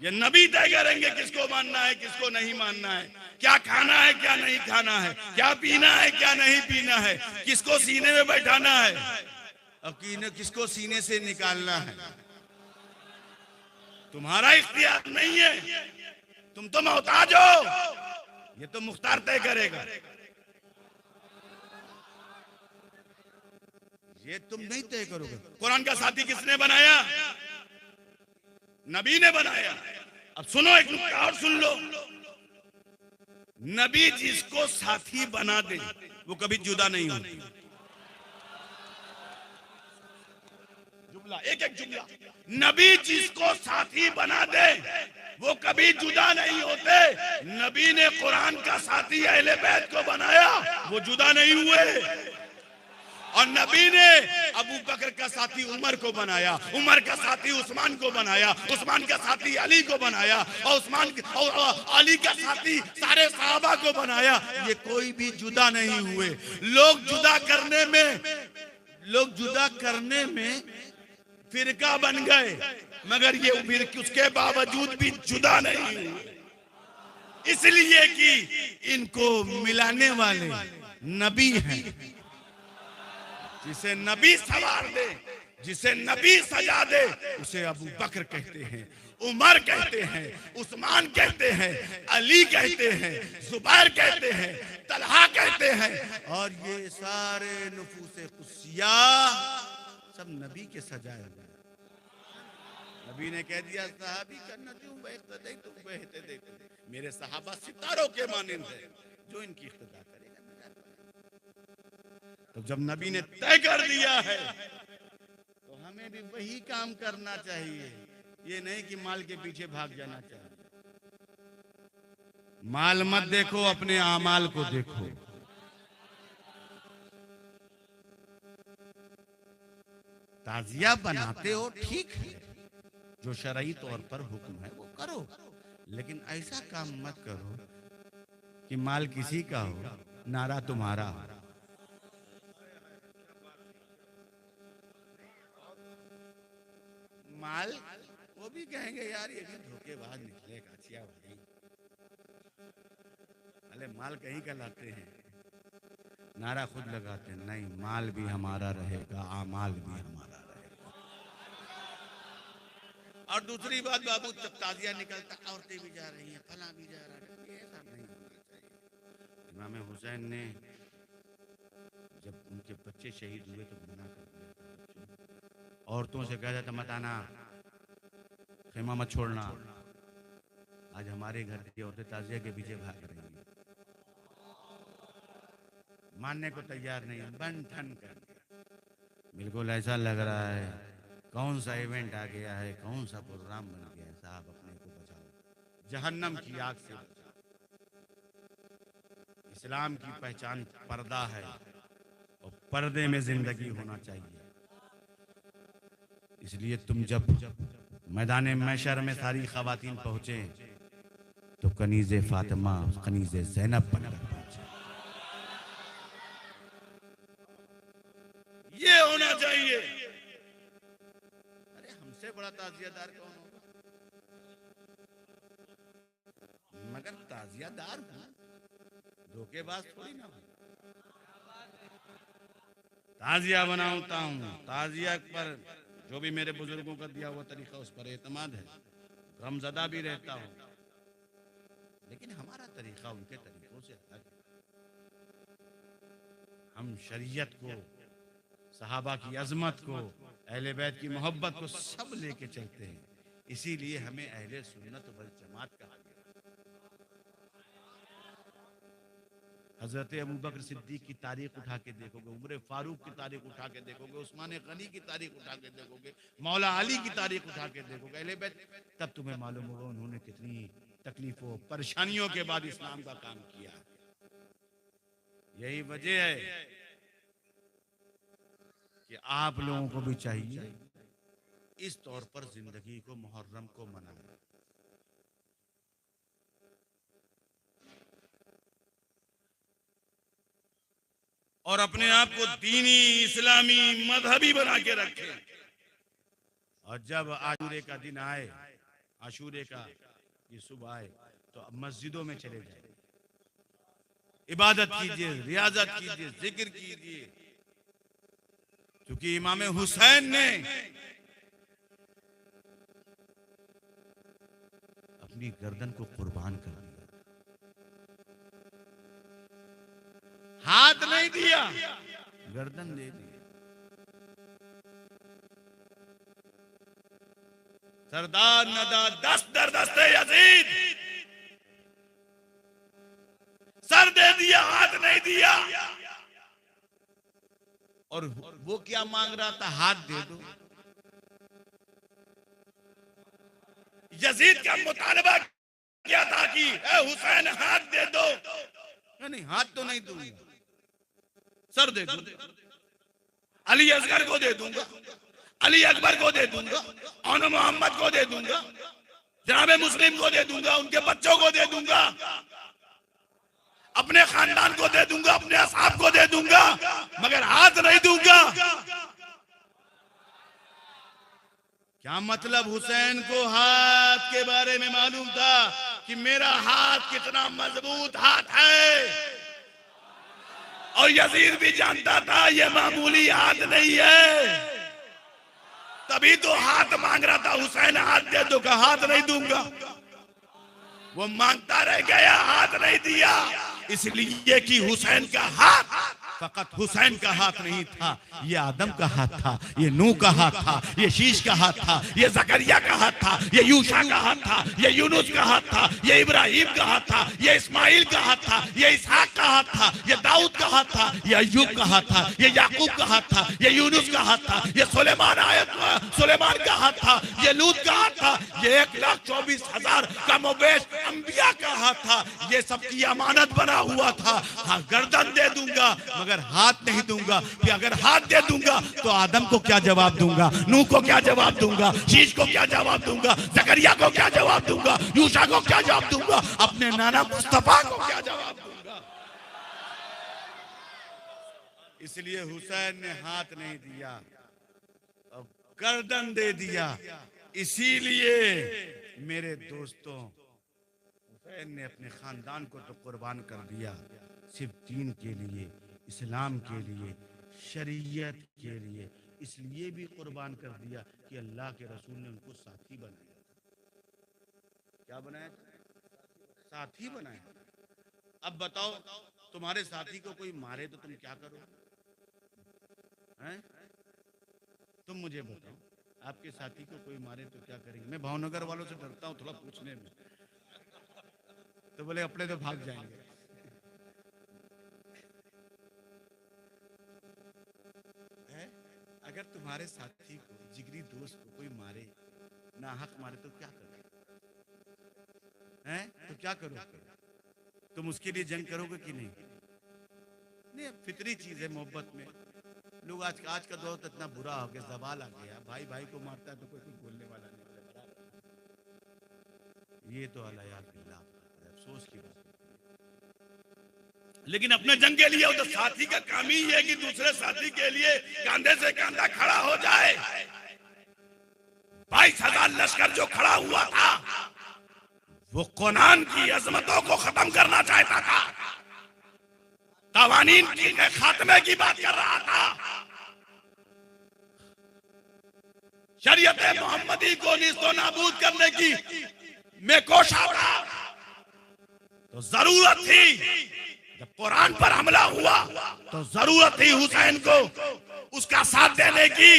ये नबी तय करेंगे किसको मानना है, किसको नहीं मानना है। क्या खाना है, क्या नहीं खाना है, क्या पीना है, क्या नहीं पीना है, किसको सीने में बैठाना है और किसको सीने से निकालना है। तुम्हारा इख्तियार नहीं है, तुम तो मोहताज हो। ये तो मुख्तार तय करेगा। ये तुम नहीं तय करोगे। कुरान का साथी किसने बनाया? नबी ने बनाया। अब सुनो, एक नुक्ता और सुन लो। नबी जिसको साथी बना दे वो कभी जुदा नहीं होती। जुमला, एक जुमला। नबी जिसको साथी बना दे वो कभी जुदा नहीं होते। नबी ने कुरान का साथी अहले बैत को बनाया, वो जुदा नहीं हुए। और नबी ने अबू बकर का साथी उमर को बनाया, उमर का साथी उस्मान को बनाया, उस्मान का साथी अली को बनाया, और अली का साथी सारे सहाबा को बनाया। ये कोई भी जुदा नहीं हुए। लोग जुदा करने में फिरका बन गए, मगर ये फिर उसके बावजूद भी जुदा नहीं हुए, इसलिए कि इनको मिलाने वाले नबी हैं। जिसे नबी सवार दे, जिसे नबी सजा दे, उसे अबू बकर कहते हैं, उमर कहते हैं, उस्मान कहते हैं, अली कहते हैं, जुबैर कहते हैं, तलहा कहते हैं। और ये सारे नुफूसे कुसिया सब नबी के सजाए हुए। नबी ने कह दिया सहाबी का नजूम बहते, मेरे सहाबा सितारों के मानिंद है, जो इनकी इख्तिदा करेगा। तो जब नबी ने तय कर दिया है तो हमें भी वही काम करना चाहिए। ये नहीं कि माल के पीछे भाग जाना चाहिए। माल मत देखो, अपने आमाल को देखो। ताजिया बनाते हो ठीक है, जो शरई तौर पर हुक्म है वो करो, लेकिन ऐसा काम मत करो कि माल किसी का हो, नारा तुम्हारा हो। माल वो भी कहेंगे यार ये भी धोखेबाज निकले काचिया भाई। अरे माल कहीं का लाते हैं, नारा खुद लगाते हैं, नहीं माल भी हमारा रहेगा, आमाल भी हमारा रहेगा। और दूसरी बात बाबू, जब ताजिया निकलता औरतें भी जा रही हैं, फला भी जा रहा है, ये ऐसा नहीं होना चाहिए। इमाम हुसैन ने जब उनके बच्चे शहीद हुए तो मना कर दिया था, औरतों से कहा जाता मत आना, खेमा मत छोड़ना। आज हमारे घर की औरतें ताजिया के पीछे भाग रही हैं, मानने को तैयार नहीं है, बन ठन कर। बिल्कुल ऐसा लग रहा है कौन सा इवेंट आ गया है, कौन सा प्रोग्राम बन गया है। साहब अपने को बचाओ, जहन्नम की आग से बचाओ। इस्लाम की पहचान पर्दा है और पर्दे में जिंदगी होना चाहिए। इसलिए तुम जब मैदान मैशर में सारी खवातीन पहुंचे तो कनीज़े फातिमा, कनीज़े ज़ैनब बनकर पहुंचे। ये होना चाहिए। अरे हमसे बड़ा ताजियादार कौन होगा? मगर ताजियादार हूं, धोखेबाज थोड़ी ना हूं। ताजिया बनाता हूं, ताजिया पर जो भी मेरे बुजुर्गों का दिया हुआ तरीका उस पर एतमाद है। गमज़दा भी रहता हूं, लेकिन हमारा तरीका उनके तरीकों से अलग है। हम शरीयत को, सहाबा की अजमत को, अहले बैत की मोहब्बत को सब लेके चलते हैं। इसीलिए हमें अहले सुन्नत वल जमात कहा गया। हजरत अबू बकर सिद्दीक की तारीख उठा के देखोगे, उमर फारूक की तारीख उठा के देखोगे, उस्मान गनी की तारीख उठा के देखोगे, मौला अली की तारीख उठा के देखोगे, अहले बैत, तब तुम्हें मालूम होगा उन्होंने कितनी तकलीफों परेशानियों के बाद इस्लाम का काम किया। यही वजह है कि आप लोगों को भी चाहिए इस तौर पर जिंदगी को, मुहर्रम को मनाना। और अपने आप को दीनी, इस्लामी, मजहबी बना के रखें। और जब आशूरे का दिन आए, आशूरे का ये सुबह आए, तो अब मस्जिदों में चले जाए, इबादत कीजिए, रियाजत कीजिए, जिक्र कीजिए। क्योंकि इमाम हुसैन ने अपनी गर्दन को कुर्बान कर दिया, हाथ नहीं दिया, गर्दन दे दी। सरदार नदा दस्त दर दस्ते यजीद, सर दे दिया, हाथ नहीं दिया। और वो क्या मांग रहा था? हाथ दे दो। यजीद का मुतालबा क्या था कि ए हुसैन हाथ दे दो। नहीं, हाथ तो नहीं दूंगा, सर दे दूंगा। अली असगर को दे दूंगा, अली अकबर को दे दूंगा, और मोहम्मद को दे दूंगा, जनाब मुस्लिम को दे दूंगा, उनके बच्चों को दे दूंगा, अपने खानदान को दे दूंगा, अपने असहाब को दे दूंगा, मगर हाथ नहीं दूंगा। क्या मतलब? हुसैन को हाथ के बारे में मालूम था कि मेरा हाथ कितना मजबूत हाथ है, और यजीद भी जानता था ये मामूली हाथ नहीं है। तभी तो हाथ मांग रहा था, हुसैन हाथ दे दो, का हाथ नहीं दूंगा। वो मांगता रह गया, हाथ नहीं दिया, इसलिए कि हुसैन का हाथ फकत हुसैन का हाथ नहीं था, ये आदम का हाथ था, ये नूह का हाथ था, ये शीश का हाथ था, ये जकरिया का हाथ था, ये यूशा का हाथ था, ये यूनुस का हाथ था, ये इब्राहिम का हाथ था, ये इस्माइल का हाथ था, ये इसहाक का हाथ था, ये दाऊद का हाथ था, ये अय्यूब का हाथ था, ये याकूब का हाथ था, ये यूनुस का हाथ था, ये सुलेमान का हाथ था, ये लूत का हाथ था, ये 1,24,000 कमोबेश अंबिया का हाथ था। ये सबकी अमानत बना हुआ था। हाँ, गर्दन दे दूंगा मगर हाथ नहीं दूंगा। कि अगर हाथ दे दूंगा तो आदम को क्या जवाब दूंगा, नूह को क्या जवाब दूंगा, शीश को क्या जवाब दूंगा, जकरिया को क्या जवाब दूंगा, यूशा को क्या जवाब दूंगा, अपने नाना मुस्तफा को क्या जवाब दूंगा। इसलिए हुसैन ने हाथ नहीं दिया, अब गर्दन दे दिया। इसीलिए मेरे दोस्तों, हुसैन ने अपने खानदान को तो कुर्बान कर दिया, सिर्फ दीन के लिए, इस्लाम के लिए, शरीयत के लिए। इसलिए भी कुर्बान कर दिया कि अल्लाह के रसूल ने उनको साथी बनाया। क्या बनाया? साथी बनाया। अब बताओ, तुम्हारे साथी को कोई मारे तो तुम क्या करो? हैं? तुम मुझे बताओ, आपके साथी को कोई मारे तो क्या करेंगे? मैं भावनगर वालों से डरता हूँ थोड़ा पूछने में, तो बोले अपने तो भाग जाएंगे। अगर तुम्हारे साथी को, जिगरी दोस्त को कोई मारे, नाहक मारे, तो क्या करोगे? हैं? तो क्या करोगे? तुम उसके लिए जंग करोगे कि नहीं? नहीं, फितरी चीज है मोहब्बत में। लोग आज का दौर इतना बुरा हो गया, सवाल आ गया, भाई भाई को मारता है तो कोई कुछ बोलने वाला नहीं। ये तो अल्लाह बिल्लाह, अफसोस की बात। लेकिन अपने जंग के लिए उधर साथी का काम ही है कि दूसरे साथी के लिए कांधे से कांधा खड़ा हो जाए। 22,000 लश्कर जो खड़ा हुआ था, वो कुरान की अजमतों को खत्म करना चाहता था, कवानीन के खात्मे की बात कर रहा था, शरीयत मोहम्मदी को निस्तो नाबूद करने की में कोशा था। तो जरूरत थी, जब कुरान पर हमला हुआ तो जरूरत थी हुसैन को उसका साथ देने की,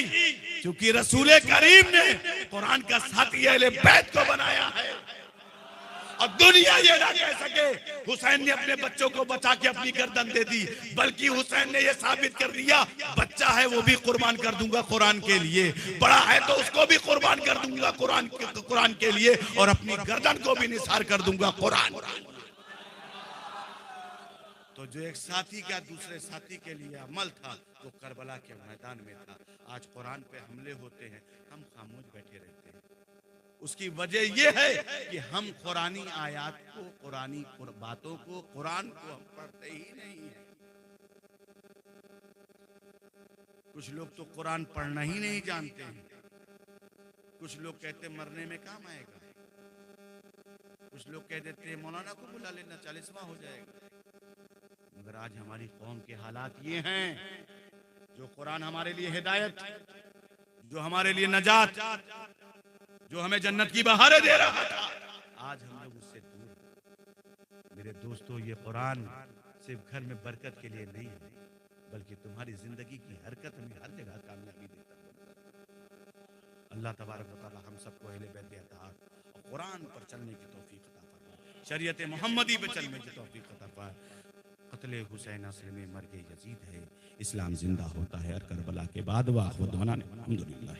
क्योंकि रसूल करीम ने कुरान का साथी अहले बैत को बनाया है। और दुनिया ये ना कह सके हुसैन ने अपने बच्चों को बचा के अपनी गर्दन दे दी, बल्कि हुसैन ने ये साबित कर दिया, बच्चा है वो भी कुर्बान कर दूंगा कुरान के लिए, बड़ा है तो उसको भी कुर्बान कर दूंगा कुरान के लिए, और अपनी गर्दन को भी निसार कर दूंगा कुरान। तो जो एक साथी का दूसरे साथी के लिए अमल था, वो करबला के मैदान में था। आज कुरान पे हमले होते हैं, हम खामोश बैठे रहते हैं। उसकी वजह यह है कि हम कुरानी आयात को, कुरानी बातों को, कुरान को हम पढ़ते ही नहीं है। कुछ लोग तो कुरान पढ़ना ही नहीं जानते हैं। कुछ लोग कहते मरने में काम आएगा, कुछ लोग कह देते मौलाना को बुला लेना 40वां हो जाएगा। मगर आज हमारी कौम के हालात ये हैं, जो कुरान हमारे लिए हिदायत, जो हमारे लिए नजात, जो हमें जन्नत की बहारें दे रहा था, आज हम लोग उससे दूर। मेरे दोस्तों, ये कुरान सिर्फ घर में बरकत के लिए नहीं है, बल्कि तुम्हारी जिंदगी की हरकत में हर जगह कामयाबी देता है। अल्लाह तबारक व तआला हम सबको अहले बैत इत्तेहाद और कुरान पर चलने की तौफीक अता फरमाए, शरीयत मोहम्मदी पे चलने की तौफीक अता फरमाए। कत्ले हुसैन असल में मर्ग यजीद है, इस्लाम जिंदा होता है और करबला के बाद वाह अल्हम्दुलिल्लाह।